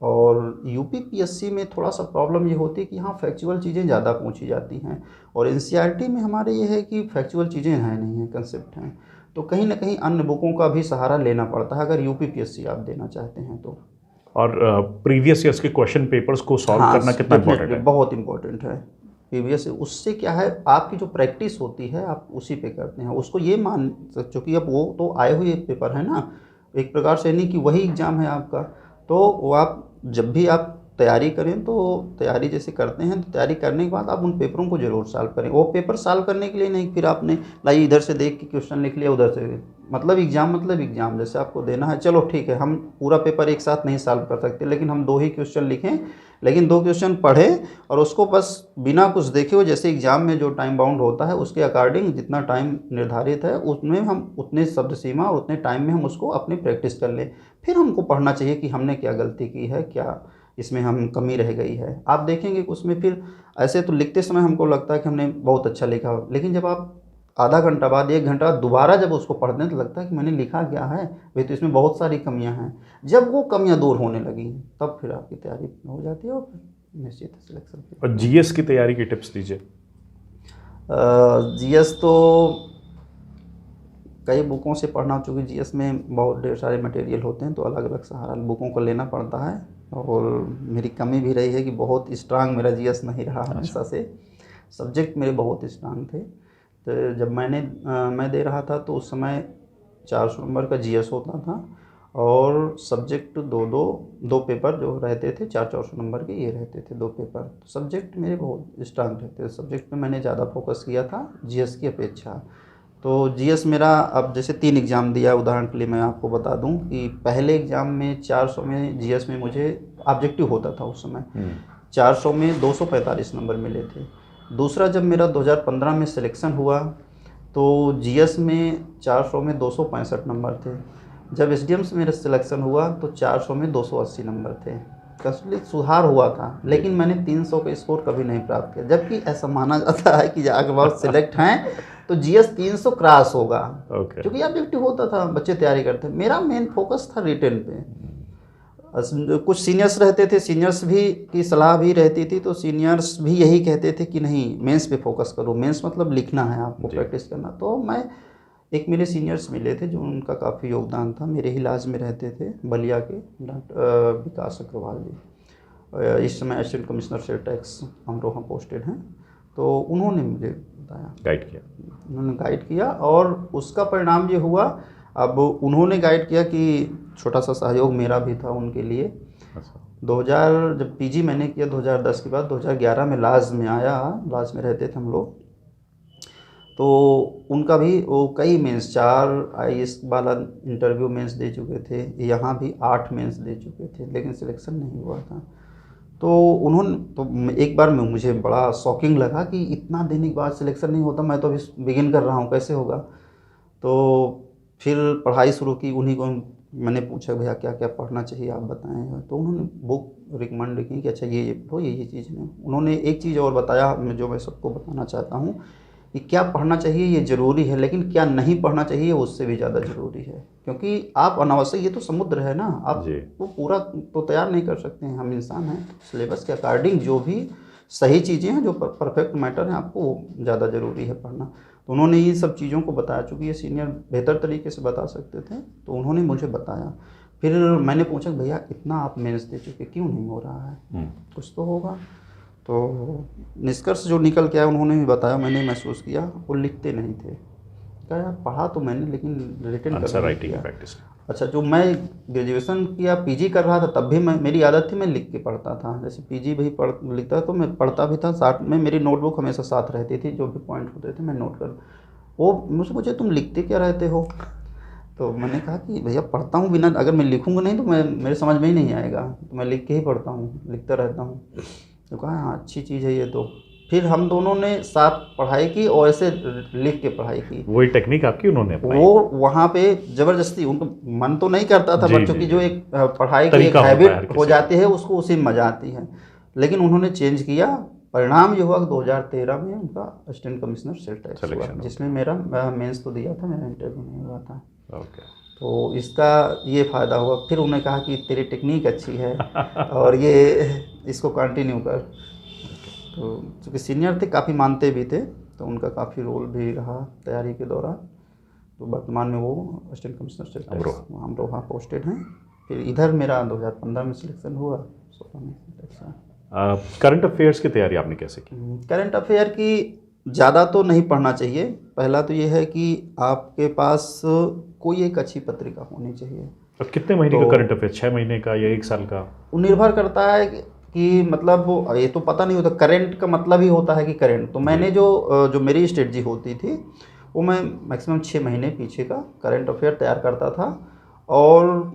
S2: और यूपीपीएससी में थोड़ा सा प्रॉब्लम ये होती है कि यहाँ फैक्चुअल चीज़ें ज़्यादा पूछी जाती हैं। और एनसीईआरटी में हमारे ये है कि फैक्चुअल चीज़ें हैं नहीं हैं, कंसेप्ट हैं। तो कहीं ना कहीं अन्य बुकों का भी सहारा लेना पड़ता है अगर यूपीपीएससी आप देना चाहते हैं तो।
S1: और प्रीवियस ईयर्स के क्वेश्चन पेपर्स को सॉल्व
S2: हाँ,
S1: करना कितना इम्पोर्टेंट
S2: डेफिनेटली
S1: है?
S2: बहुत इंपॉर्टेंट है। प्रीवियस उससे क्या है, आपकी जो प्रैक्टिस होती है आप उसी पे करते हैं उसको। ये मान चूँकि अब वो तो आए हुए पेपर है ना, एक प्रकार से नहीं कि वही एग्ज़ाम है आपका। तो वो आप जब भी आप तैयारी करें तो तैयारी जैसे करते हैं, तो तैयारी करने के बाद आप उन पेपरों को ज़रूर सॉल्व करें। वो पेपर सॉल्व करने के लिए नहीं फिर आपने लाइए इधर से देख के क्वेश्चन लिख लिया, उधर से मतलब एग्ज़ाम जैसे आपको देना है। चलो ठीक है, हम पूरा पेपर एक साथ नहीं सॉल्व कर सकते, लेकिन हम 2 ही क्वेश्चन लिखें, लेकिन 2 क्वेश्चन पढ़ें और उसको बस बिना कुछ देखे हुए, जैसे एग्ज़ाम में जो टाइम बाउंड होता है उसके अकॉर्डिंग जितना टाइम निर्धारित है उसमें हम उतने शब्द सीमा और उतने टाइम में हम उसको अपनी प्रैक्टिस कर लें। फिर हमको पढ़ना चाहिए कि हमने क्या गलती की है, क्या इसमें हम कमी रह गई है। आप देखेंगे कि उसमें फिर ऐसे तो लिखते समय हमको लगता है कि हमने बहुत अच्छा लिखा, लेकिन जब आप आधा घंटा बाद 1 घंटा बाद दोबारा जब उसको पढ़ते हैं तो लगता है कि मैंने लिखा क्या है, वे तो इसमें बहुत सारी कमियां हैं। जब वो कमियां दूर होने लगी तब फिर आपकी तैयारी हो जाती है और फिर निश्चित है सिलेक्शन।
S1: और जीएस की तैयारी के टिप्स दीजिए।
S2: जीएस तो कई बुकों से पढ़ना, चूँकि जीएस में बहुत ढेर सारे मटेरियल होते हैं तो अलग अलग सहारा बुकों को लेना पड़ता है। और मेरी कमी भी रही है कि बहुत स्ट्रांग मेरा जीएस नहीं रहा हमेशा से। सब्जेक्ट मेरे बहुत स्ट्रांग थे। तो जब मैं दे रहा था तो उस समय 400 नंबर का जीएस होता था और सब्जेक्ट दो पेपर जो रहते थे 400 नंबर के, ये रहते थे 2 पेपर। तो सब्जेक्ट मेरे बहुत स्ट्रांग रहते थे, सब्जेक्ट पे मैंने ज़्यादा फोकस किया था जीएस की अपेक्षा। तो जीएस मेरा अब जैसे 3 एग्ज़ाम दिया, उदाहरण के लिए मैं आपको बता दूं कि पहले एग्ज़ाम में 400 में जीएस में मुझे ऑब्जेक्टिव होता था उस समय, 400 में 245 नंबर मिले थे। दूसरा जब मेरा 2015 में सिलेक्शन हुआ तो जीएस में 400 में 265 नंबर थे। जब एसडीएम से मेरा सिलेक्शन हुआ तो 400 में 280 नंबर थे। कंस्टली सुधार हुआ था, लेकिन मैंने 300 का स्कोर कभी नहीं प्राप्त किया। जबकि ऐसा माना जाता है कि अगर आप सिलेक्ट हैं तो जीएस 300 क्रॉस होगा, क्योंकि ऑब्जेक्टिव होता था, बच्चे तैयारी करते। मेरा मेन फोकस था रिटन पे। कुछ सीनियर्स रहते थे, सीनियर्स भी की सलाह भी रहती थी, तो सीनियर्स भी यही कहते थे कि नहीं मेंस पे फोकस करो, मेंस मतलब लिखना है आपको, प्रैक्टिस करना। तो मैं एक मेरे सीनियर्स मिले थे जो उनका काफ़ी योगदान था, मेरे ही इलाज में रहते थे, बलिया के डॉक्टर विकास अग्रवाल जी। इस समय असिस्टेंट कमिश्नर से टैक्स अमरोहा पोस्टेड हैं। तो उन्होंने मुझे बताया,
S1: गाइड किया,
S2: उन्होंने गाइड किया और उसका परिणाम ये हुआ। अब उन्होंने गाइड किया कि छोटा सा सहयोग मेरा भी था उनके लिए। 2000 जब पीजी मैंने किया 2010 के बाद, 2011 में लाज में आया, लाज में रहते थे हम लोग। तो उनका भी वो कई मेंस 4 आईएएस वाला इंटरव्यू मेंस दे चुके थे, यहाँ भी 8 मेंस दे चुके थे, लेकिन सिलेक्शन नहीं हुआ था। तो उन्होंने तो एक बार में मुझे बड़ा शॉकिंग लगा कि इतना देने के बाद सिलेक्शन नहीं होता, मैं तो अभी बिगिन कर रहा हूँ, कैसे होगा। तो फिर पढ़ाई शुरू की, उन्हीं को मैंने पूछा भैया क्या क्या पढ़ना चाहिए आप बताएं, तो उन्होंने बुक रिकमेंड की कि अच्छा ये पढ़ो, ये चीज़ है। उन्होंने एक चीज़ और बताया जो मैं सबको बताना चाहता हूँ कि क्या पढ़ना चाहिए ये ज़रूरी है, लेकिन क्या नहीं पढ़ना चाहिए उससे भी ज़्यादा ज़रूरी है। क्योंकि आप अनावश्यक, ये तो समुद्र है ना, आप
S1: जी।
S2: वो पूरा तो तैयार नहीं कर सकते हैं, हम इंसान हैं। सिलेबस के अकॉर्डिंग जो भी सही चीज़ें हैं, जो परफेक्ट मैटर हैं, आपको वो ज़्यादा ज़रूरी है पढ़ना। तो उन्होंने ये सब चीज़ों को बताया, चूँकि ये सीनियर बेहतर तरीके से बता सकते थे, तो उन्होंने मुझे बताया। फिर मैंने पूछा भैया इतना आप मेंस दे चुके क्यों नहीं हो रहा है, कुछ तो होगा। तो निष्कर्ष जो निकल के आया उन्होंने भी बताया, मैंने महसूस किया वो लिखते नहीं थे। कहा यार पढ़ा तो मैंने लेकिन रिटन
S1: आंसर
S2: करना नहीं
S1: राइटिंग
S2: किया।
S1: प्रैक्टिस।
S2: अच्छा, जो मैं ग्रेजुएशन किया पीजी कर रहा था तब भी मेरी आदत थी मैं लिख के पढ़ता था। जैसे पीजी भी लिखता तो मैं पढ़ता भी था, साथ में मेरी नोटबुक हमेशा साथ रहती थी, जो भी पॉइंट होते थे मैं नोट कर। वो मुझसे पूछे तुम लिखते क्या रहते हो, तो मैंने कहा कि भैया पढ़ता हूँ, बिना अगर मैं लिखूँगा नहीं तो मेरे समझ में ही नहीं आएगा, तो मैं लिख के ही पढ़ता हूँ, लिखता रहता हूँ। तो कहा हाँ अच्छी चीज़ है ये तो। फिर हम दोनों ने साथ पढ़ाई की और ऐसे लिख के पढ़ाई की।
S1: वही टेक्निक आपकी उन्होंने अपनाई।
S2: वो वहाँ पे ज़बरदस्ती, उनको मन तो नहीं करता था,
S1: जी,
S2: बच्चों
S1: जी,
S2: की
S1: जी।
S2: जो एक पढ़ाई की एक
S1: तरीका होता है हर
S2: हैबिट
S1: किसी
S2: हो
S1: का।
S2: जाती है उसको उसी में मजा आती है। लेकिन उन्होंने चेंज किया। परिणाम ये हुआ कि 2013 में उनका असिस्टेंट कमिश्नर सेलेक्ट हुआ,
S1: Selection हो
S2: जिसमें मेरा मेंस तो दिया था, मेरा इंटरव्यू नहीं हुआ था।
S1: ओके।
S2: तो इसका ये फ़ायदा हुआ। फिर उन्होंने कहा कि तेरी टेक्निक अच्छी है और ये इसको कंटिन्यू कर। तो चूँकि सीनियर थे, काफ़ी मानते भी थे, तो उनका काफ़ी रोल भी रहा तैयारी के दौरान। तो वर्तमान में वो असिस्टेंट कमिश्नर से अमरोहा पोस्टेड हैं। फिर इधर मेरा 2015 में सिलेक्शन हुआ, 16 में सिलेक्शन।
S1: करंट अफेयर्स की तैयारी आपने कैसे की?
S2: करंट अफेयर की ज़्यादा तो नहीं पढ़ना चाहिए। पहला तो ये है कि आपके पास कोई एक अच्छी पत्रिका होनी चाहिए।
S1: और कितने महीने का करंट अफेयर, 6 महीने का या 1 साल का?
S2: वो निर्भर करता है कि मतलब वो ये तो पता नहीं होता, करंट का मतलब ही होता है कि करंट। तो मैंने जो मेरी स्ट्रेटजी होती थी वो मैं मैक्सिमम 6 महीने पीछे का करंट अफेयर तैयार करता था। और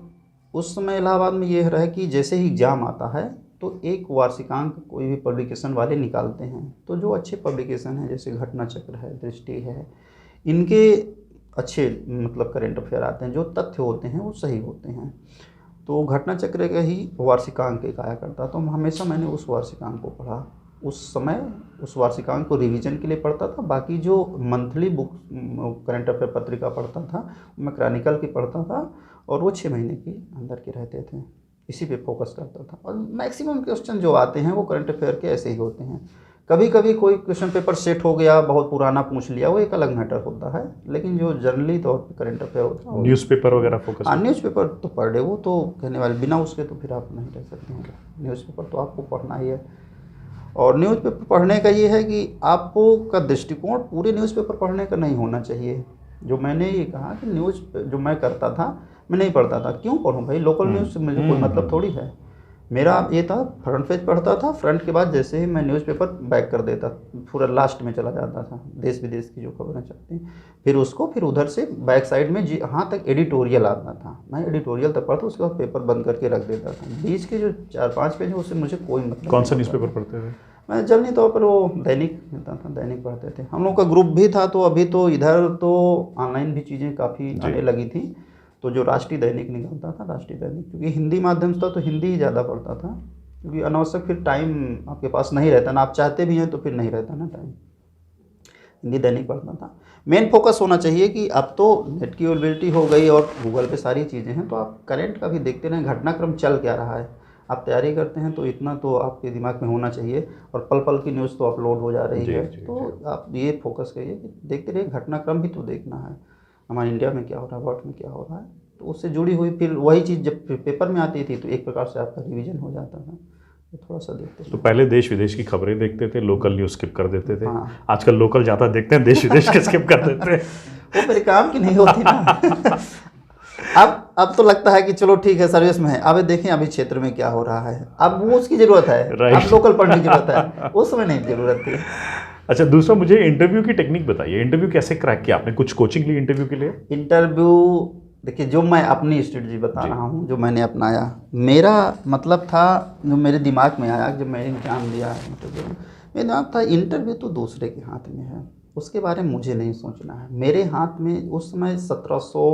S2: उस समय इलाहाबाद में ये रहा कि जैसे ही एग्ज़ाम आता है तो एक वार्षिकांक कोई भी पब्लिकेशन वाले निकालते हैं। तो जो अच्छे पब्लिकेशन हैं जैसे घटना चक्र है, दृष्टि है, इनके अच्छे मतलब करंट अफेयर आते हैं, जो तथ्य होते हैं वो सही होते हैं। तो घटना चक्र का ही वार्षिकांक एक आया करता, तो हमेशा मैंने उस वार्षिकांक को पढ़ा। उस समय उस वार्षिकांक को रिवीजन के लिए पढ़ता था। बाकी जो मंथली बुक करंट अफेयर पत्रिका पढ़ता था, मैं क्रॉनिकल की पढ़ता था, और वो 6 महीने के अंदर के रहते थे। इसी पे फोकस करता था। और मैक्सिमम क्वेश्चन जो आते हैं वो करंट अफेयर के ऐसे ही होते हैं। कभी कभी कोई क्वेश्चन पेपर सेट हो गया, बहुत पुराना पूछ लिया, वो एक अलग मैटर होता है। लेकिन जो जनरली तौर पे करंट अफेयर होता है,
S1: न्यूज़पेपर वगैरह फोकस?
S2: हाँ, न्यूज़पेपर तो पढ़ रहे, वो तो कहने वाले, बिना उसके तो फिर आप नहीं रह सकते हैं। न्यूज़पेपर तो आपको पढ़ना ही है। और न्यूज़पेपर पढ़ने का ये है कि आपको का दृष्टिकोण पूरे न्यूज़पेपर पढ़ने का नहीं होना चाहिए। जो मैंने ये कहा कि न्यूज़ जो मैं करता था, मैं नहीं पढ़ता था। क्यों पढ़ूँ भाई, लोकल न्यूज़ से मुझे कोई मतलब थोड़ी है। मेरा ये था, फ्रंट पेज पढ़ता था, फ्रंट के बाद जैसे ही मैं न्यूज़पेपर बैक कर देता, पूरा लास्ट में चला जाता था, देश विदेश की जो खबरें चलती हैं, फिर उसको फिर उधर से बैक साइड में जी हाँ तक एडिटोरियल आता था, मैं एडिटोरियल तक पढ़ता, उसके बाद पेपर बंद करके रख देता था। बीच के जो 4-5 पेज उससे मुझे कोई मतलब।
S1: कौन सा न्यूज़पेपर पढ़ते थे?
S2: मैं जनरली तौर पर वो दैनिक मिलता था, दैनिक पढ़ते थे। हम लोग का ग्रुप भी था, तो अभी तो इधर तो ऑनलाइन भी चीज़ें काफ़ी आने लगी थी, तो जो राष्ट्रीय दैनिक निकलता था, राष्ट्रीय दैनिक, क्योंकि हिंदी माध्यम से था तो हिंदी ही ज़्यादा पढ़ता था, क्योंकि अनावश्यक फिर टाइम आपके पास नहीं रहता ना, आप चाहते भी हैं तो फिर नहीं रहता ना टाइम। हिंदी दैनिक पढ़ता था। मेन फोकस होना चाहिए कि अब तो नेट की अवेलेबिलिटी हो गई और गूगल पे सारी चीज़ें हैं, तो आप करंट का भी देखते रहें, घटनाक्रम चल क्या रहा है। आप तैयारी करते हैं तो इतना तो आपके दिमाग में होना चाहिए, और पल पल की न्यूज़ तो अपलोड हो जा रही है, तो आप ये फोकस करिए कि देखते रहिए, घटनाक्रम भी तो देखना है, हमारे इंडिया में क्या हो रहा है, वर्ल्ड में क्या हो रहा है। तो उससे जुड़ी हुई फिर वही चीज़ जब पेपर में आती थी तो एक प्रकार से आपका रिवीजन हो जाता था। तो थोड़ा सा देखते
S1: तो पहले देश विदेश की खबरें देखते थे, लोकल न्यूज़ स्किप कर देते थे।
S2: हाँ।
S1: आजकल लोकल ज़्यादा देखते हैं, देश विदेश के स्किप कर देते हैं।
S2: वो मेरे काम की नहीं होती ना। अब तो लगता है कि चलो ठीक है, सर्विस में है, अब देखें अभी क्षेत्र में क्या हो रहा है, अब वो उसकी ज़रूरत है, अब लोकल पढ़ने की जरूरत है, उस समय नहीं ज़रूरत थी।
S1: अच्छा, दूसरा मुझे इंटरव्यू की टेक्निक बताइए। इंटरव्यू कैसे क्रैक किया आपने? कुछ कोचिंग ली इंटरव्यू के लिए?
S2: इंटरव्यू देखिए, जो मैं अपनी स्ट्रेटजी बता रहा हूँ, जो मैंने अपनाया, मेरा मतलब था, जो मेरे दिमाग में आया जब मैंने एग्जाम दिया इंटरव्यू, मेरा दिमाग था इंटरव्यू तो दूसरे के हाथ में है, उसके बारे में मुझे नहीं सोचना है। मेरे हाथ में उस समय 1700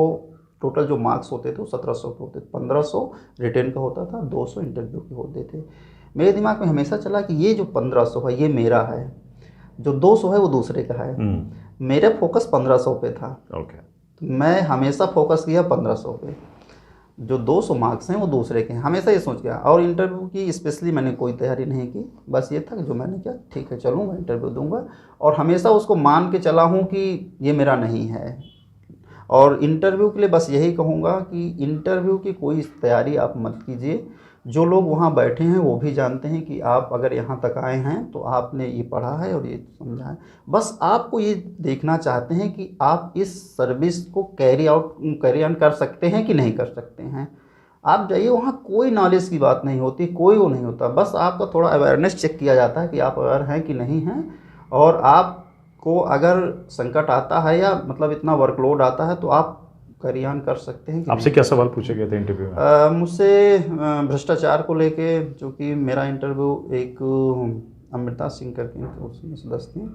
S2: टोटल जो मार्क्स होते थे वो 1700 के होते थे, 1500 रिटेन का होता था, 200 इंटरव्यू के होते थे। मेरे दिमाग में हमेशा चला कि ये जो 1500 है ये मेरा है, जो 200 है वो दूसरे का है। मेरा फोकस 1500 पे था।
S1: ओके।
S2: मैं हमेशा फोकस किया 1500 पे, जो 200 मार्क्स हैं वो दूसरे के हैं, हमेशा ये सोच गया। और इंटरव्यू की स्पेशली मैंने कोई तैयारी नहीं की, बस ये था कि जो मैंने किया ठीक है चलूँगा इंटरव्यू दूंगा, और हमेशा उसको मान के चला हूँ कि ये मेरा नहीं है। और इंटरव्यू के लिए बस यही कहूँगा कि इंटरव्यू की कोई तैयारी आप मत कीजिए। जो लोग वहाँ बैठे हैं वो भी जानते हैं कि आप अगर यहाँ तक आए हैं तो आपने ये पढ़ा है और ये समझा है। बस आपको ये देखना चाहते हैं कि आप इस सर्विस को कैरी ऑन कर सकते हैं कि नहीं कर सकते हैं। आप जाइए वहाँ, कोई नॉलेज की बात नहीं होती, कोई वो नहीं होता, बस आपका थोड़ा अवेयरनेस चेक किया जाता है कि आप अवेयर हैं कि नहीं हैं। और आपको अगर संकट आता है या मतलब इतना वर्कलोड आता है तो आप कैरी ऑन कर सकते हैं कि
S1: आपसे
S2: नहीं।
S1: क्या सवाल पूछे गए थे इंटरव्यू में?
S2: मुझसे भ्रष्टाचार को लेके, चूँकि मेरा इंटरव्यू एक अमृता सिंह करके उसमें सदस्य थी,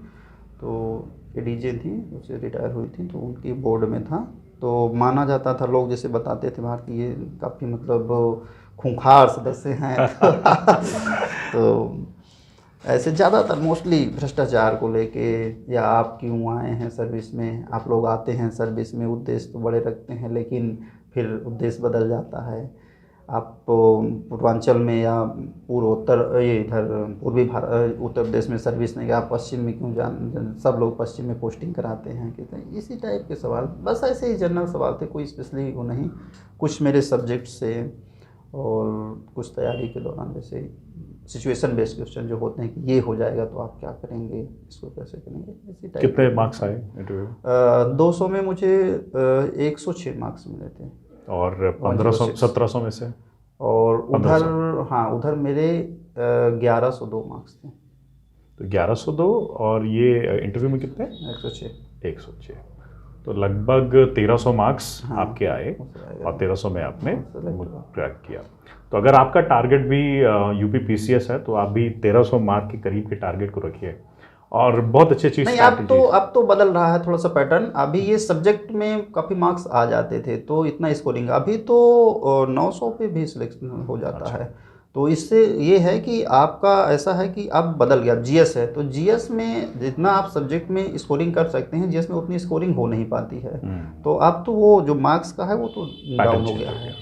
S2: तो एडीजे थी, उससे रिटायर हुई थी, तो उनकी बोर्ड में था। तो माना जाता था, लोग जैसे बताते थे बाहर कि ये काफ़ी मतलब खूंखार सदस्य हैं तो ऐसे ज़्यादातर मोस्टली भ्रष्टाचार को लेके, या आप क्यों आए हैं सर्विस में, आप लोग आते हैं सर्विस में उद्देश्य तो बड़े रखते हैं लेकिन फिर उद्देश्य बदल जाता है। आप पूर्वांचल में या पूर्वोत्तर, ये इधर पूर्वी भारत उत्तर प्रदेश में सर्विस नहीं, आप पश्चिम में क्यों सब लोग पश्चिम में पोस्टिंग कराते हैं, कहते हैं इसी टाइप के सवाल। बस ऐसे ही जनरल सवाल थे, कोई स्पेशली वो नहीं। कुछ मेरे सब्जेक्ट से और कुछ तैयारी के दौरान जैसे सिचुएशन बेस्ड क्वेश्चन जो होते हैं कि ये हो जाएगा तो आप क्या करेंगे, इसको कैसे करेंगे, इसी टाइप।
S1: कितने मार्क्स आए इंटरव्यू?
S2: 200 में मुझे 106 मार्क्स मिले थे।
S1: और 1500 1700 में से?
S2: और उधर, हाँ उधर मेरे 1102 मार्क्स थे।
S1: तो 1102, और ये इंटरव्यू में कितने?
S2: 106।
S1: 106, तो लगभग 1300 मार्क्स
S2: हाँ,
S1: आपके आए, और 1300 में आपने
S2: हाँ,
S1: क्रैक किया। तो अगर आपका टारगेट भी यूपी पीसीएस है तो आप भी 1300 मार्क के करीब के टारगेट को रखिए, और बहुत अच्छी चीज़।
S2: नहीं, अब तो बदल रहा है थोड़ा सा पैटर्न। अभी ये सब्जेक्ट में काफ़ी मार्क्स आ जाते थे तो इतना स्कोरिंग, अभी तो 900 पे भी सिलेक्शन हो जाता है। तो इससे ये है कि आपका ऐसा है कि अब बदल गया। जीएस है तो जीएस में जितना आप सब्जेक्ट में स्कोरिंग कर सकते हैं, जीएस में उतनी स्कोरिंग हो नहीं पाती है। तो अब तो वो जो मार्क्स का है वो तो डाउन हो गया है।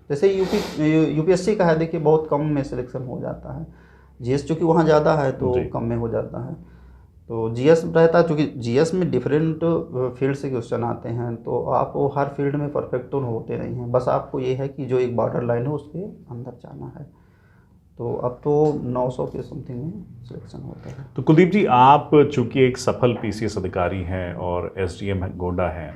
S2: जैसे यूपीएससी का है, देखिए बहुत कम में सिलेक्शन हो जाता है। जीएस चूँकि वहाँ ज़्यादा है तो कम में हो जाता है। तो जीएस रहता है, चूँकि जीएस में डिफरेंट फील्ड से क्वेश्चन आते हैं, तो आप वो हर फील्ड में परफेक्ट तो होते नहीं हैं। बस आपको ये है कि जो एक बॉर्डर लाइन है उसके अंदर जाना है। तो अब तो 900 के समथिंग में सिलेक्शन होता है।
S1: तो कुलदीप जी, आप चूँकि एक सफल पीसीएस अधिकारी हैं और एसडीएम गोंडा हैं,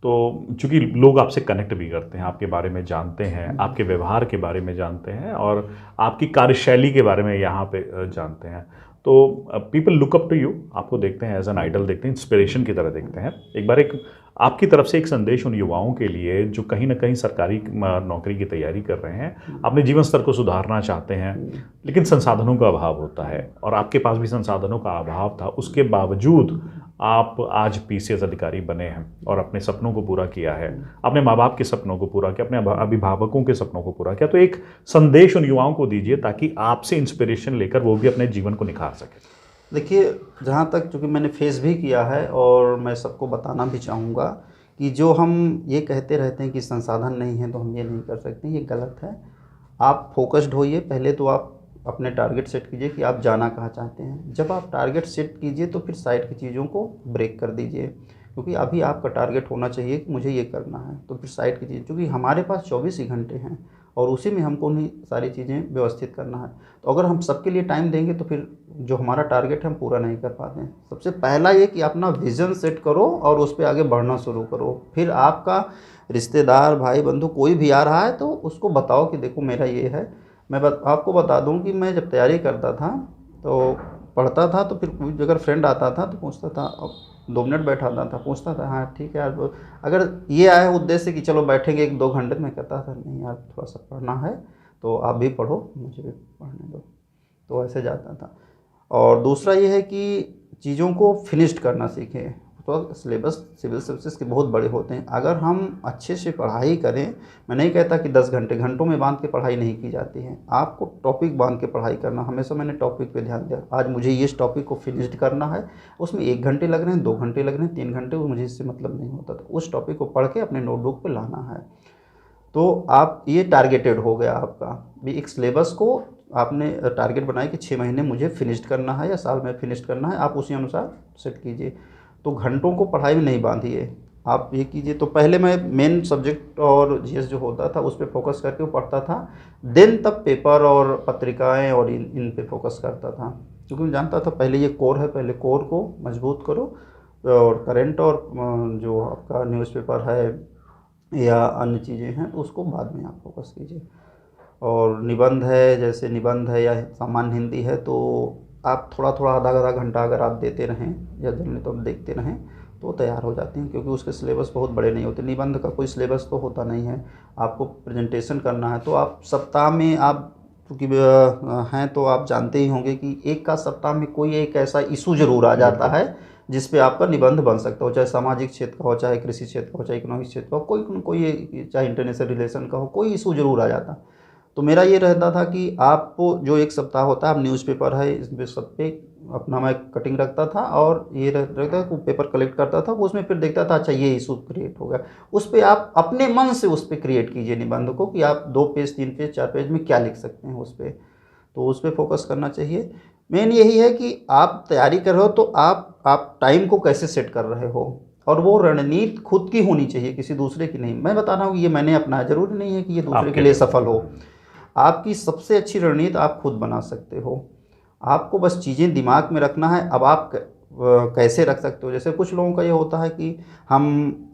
S1: तो चूँकि लोग आपसे कनेक्ट भी करते हैं, आपके बारे में जानते हैं, आपके व्यवहार के बारे में जानते हैं, और आपकी कार्यशैली के बारे में यहाँ पे जानते हैं, तो people look up to you, आपको देखते हैं एज एन आइडल, देखते हैं इंस्पिरेशन की तरह देखते हैं। एक बार एक आपकी तरफ से एक संदेश उन युवाओं के लिए जो कहीं ना कहीं सरकारी नौकरी की तैयारी कर रहे हैं, अपने जीवन स्तर को सुधारना चाहते हैं, लेकिन संसाधनों का अभाव होता है, और आपके पास भी संसाधनों का अभाव था, उसके बावजूद आप आज पीसीएस अधिकारी बने हैं और अपने सपनों को पूरा किया है, अपने माँ बाप के सपनों को पूरा किया, अपने अभिभावकों के सपनों को पूरा किया। तो एक संदेश उन युवाओं को दीजिए ताकि आपसे इंस्पिरेशन लेकर वो भी अपने जीवन को निखार सकें।
S2: देखिए, जहाँ तक चूँकि मैंने फेस भी किया है और मैं सबको बताना भी चाहूँगा कि जो हम ये कहते रहते हैं कि संसाधन नहीं है तो हम ये नहीं कर सकते, ये गलत है। आप फोकस्ड होइए, पहले तो आप अपने टारगेट सेट कीजिए कि आप जाना कहाँ चाहते हैं। जब आप टारगेट सेट कीजिए तो फिर साइड की चीज़ों को ब्रेक कर दीजिए, क्योंकि अभी आपका टारगेट होना चाहिए कि मुझे ये करना है, तो फिर साइड की चीज़, क्योंकि हमारे पास 24 ही घंटे हैं और उसी में हमको उन्हीं सारी चीज़ें व्यवस्थित करना है। तो अगर हम सबके लिए टाइम देंगे तो फिर जो हमारा टारगेट है हम पूरा नहीं कर पाते हैं। सबसे पहला ये कि अपना विज़न सेट करो और उस पर आगे बढ़ना शुरू करो। फिर आपका रिश्तेदार, भाई बंधु कोई भी आ रहा है तो उसको बताओ कि देखो मेरा ये है। मैं आपको बता दूं कि मैं जब तैयारी करता था तो पढ़ता था, तो फिर अगर फ्रेंड आता था तो पूछता था, 2 मिनट बैठाता था, पूछता था हाँ ठीक है यार, अगर ये आया उद्देश्य कि चलो बैठेंगे 1-2 घंटे, मैं कहता था नहीं यार थोड़ा सा पढ़ना है तो आप भी पढ़ो, मुझे भी पढ़ने दो, तो ऐसे जाता था। और दूसरा ये है कि चीज़ों को फिनिश्ड करना सीखें। तो सिलेबस सिविल सर्विसेज के बहुत बड़े होते हैं। अगर हम अच्छे से पढ़ाई करें, मैं नहीं कहता कि 10 घंटों में बांध के पढ़ाई नहीं की जाती है, आपको टॉपिक बांध के पढ़ाई करना। हमेशा मैंने टॉपिक पे ध्यान दिया, आज मुझे ये इस टॉपिक को फिनिश्ड करना है, उसमें 1 घंटे लग रहे हैं, 2 घंटे लग रहे हैं, 3 घंटे, वो मुझे इससे मतलब नहीं होता था। उस टॉपिक को पढ़ के अपने नोटबुक पर लाना है। तो आप ये टारगेटेड हो गया आपका भी, एक सिलेबस को आपने टारगेट बनाया कि 6 महीने मुझे फिनिश्ड करना है या साल में फिनिश्ड करना है, आप उसी अनुसार सेट कीजिए। तो घंटों को पढ़ाई में नहीं बांधिए, आप ये कीजिए। तो पहले मैं मेन सब्जेक्ट और जीएस जो होता था उस पर फोकस करके वो पढ़ता था, देन तब पेपर और पत्रिकाएं और इन पे फोकस करता था, क्योंकि मैं जानता था पहले ये कोर है, पहले कोर को मजबूत करो, और करंट और जो आपका न्यूज़पेपर है या अन्य चीज़ें हैं तो उसको बाद में आप फोकस कीजिए। और निबंध है, जैसे निबंध है या सामान्य हिंदी है, तो आप थोड़ा थोड़ा आधा घंटा अगर आप देते रहें या दिन तो देखते रहें तो तैयार हो जाते हैं, क्योंकि उसके सिलेबस बहुत बड़े नहीं होते। निबंध का कोई सिलेबस तो होता नहीं है, आपको प्रेजेंटेशन करना है, तो आप सप्ताह में आप क्योंकि हैं तो आप जानते ही होंगे कि एक का सप्ताह में कोई एक ऐसा इशू ज़रूर आ जाता है जिस पे आपका निबंध बन सकता हो, चाहे सामाजिक क्षेत्र का हो, चाहे कृषि क्षेत्र का हो, चाहे इकोनॉमिक क्षेत्र का हो, कोई चाहे इंटरनेशनल रिलेशन का हो, कोई इशू ज़रूर आ जाता। तो मेरा ये रहता था कि आपको जो एक सप्ताह होता है, आप न्यूज़पेपर है इस सब पे अपना मैं कटिंग रखता था, और ये रहता था कि पेपर कलेक्ट करता था, उसमें फिर देखता था अच्छा ये इशू क्रिएट हो गया, उस पर आप अपने मन से उस पर क्रिएट कीजिए निबंध को, कि आप 2 पेज 3 पेज 4 पेज में क्या लिख सकते हैं उस पर। तो उस पर फोकस करना चाहिए। मेन यही है कि आप तैयारी कर रहे हो तो आप टाइम को कैसे सेट कर रहे हो, और वो रणनीति खुद की होनी चाहिए, किसी दूसरे की नहीं। मैं बता रहा हूँ ये मैंने अपनाया, जरूरी नहीं है कि ये दूसरे के लिए सफल हो। आपकी सबसे अच्छी रणनीति आप खुद बना सकते हो, आपको बस चीज़ें दिमाग में रखना है। अब आप कैसे रख सकते हो, जैसे कुछ लोगों का ये होता है कि हम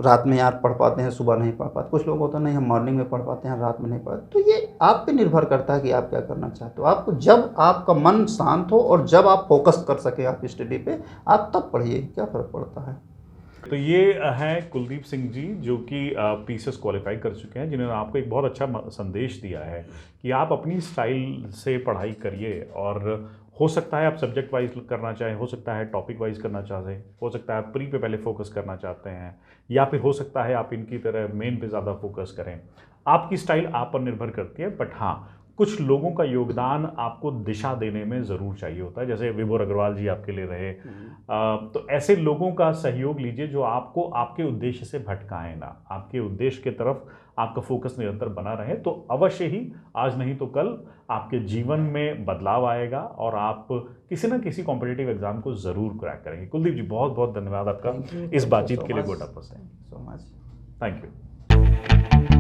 S2: रात में यार पढ़ पाते हैं, सुबह नहीं पढ़ पाते। कुछ लोग होता है नहीं हम मॉर्निंग में पढ़ पाते हैं, रात में नहीं पढ़ते। तो ये आप पे निर्भर करता है कि आप क्या करना चाहते हो। आपको जब आपका मन शांत हो और जब आप फोकस कर सके आप स्टडी पे, आप तब पढ़िए, क्या फ़र्क पड़ता है।
S1: तो ये हैं कुलदीप सिंह जी, जो कि पीसीएस क्वालिफाई कर चुके हैं, जिन्होंने आपको एक बहुत अच्छा संदेश दिया है कि आप अपनी स्टाइल से पढ़ाई करिए, और हो सकता है आप सब्जेक्ट वाइज करना चाहें, हो सकता है टॉपिक वाइज करना चाहते हैं, हो सकता है आप प्री पे पहले फोकस करना चाहते हैं, या फिर हो सकता है आप इनकी तरह मेन पे ज़्यादा फोकस करें। आपकी स्टाइल आप पर निर्भर करती है, बट हाँ कुछ लोगों का योगदान आपको दिशा देने में ज़रूर चाहिए होता है, जैसे विभोर अग्रवाल जी आपके लिए रहे। तो ऐसे लोगों का सहयोग लीजिए जो आपको आपके उद्देश्य से भटकाएं ना, आपके उद्देश्य की तरफ आपका फोकस निरंतर बना रहे, तो अवश्य ही आज नहीं तो कल आपके जीवन में बदलाव आएगा और आप किसी न किसी कॉम्पिटिटिव एग्जाम को ज़रूर क्रैक करेंगे। कुलदीप जी बहुत बहुत धन्यवाद आपका इस बातचीत के लिए Gonda post.
S2: Thank you so much.
S1: Thank you.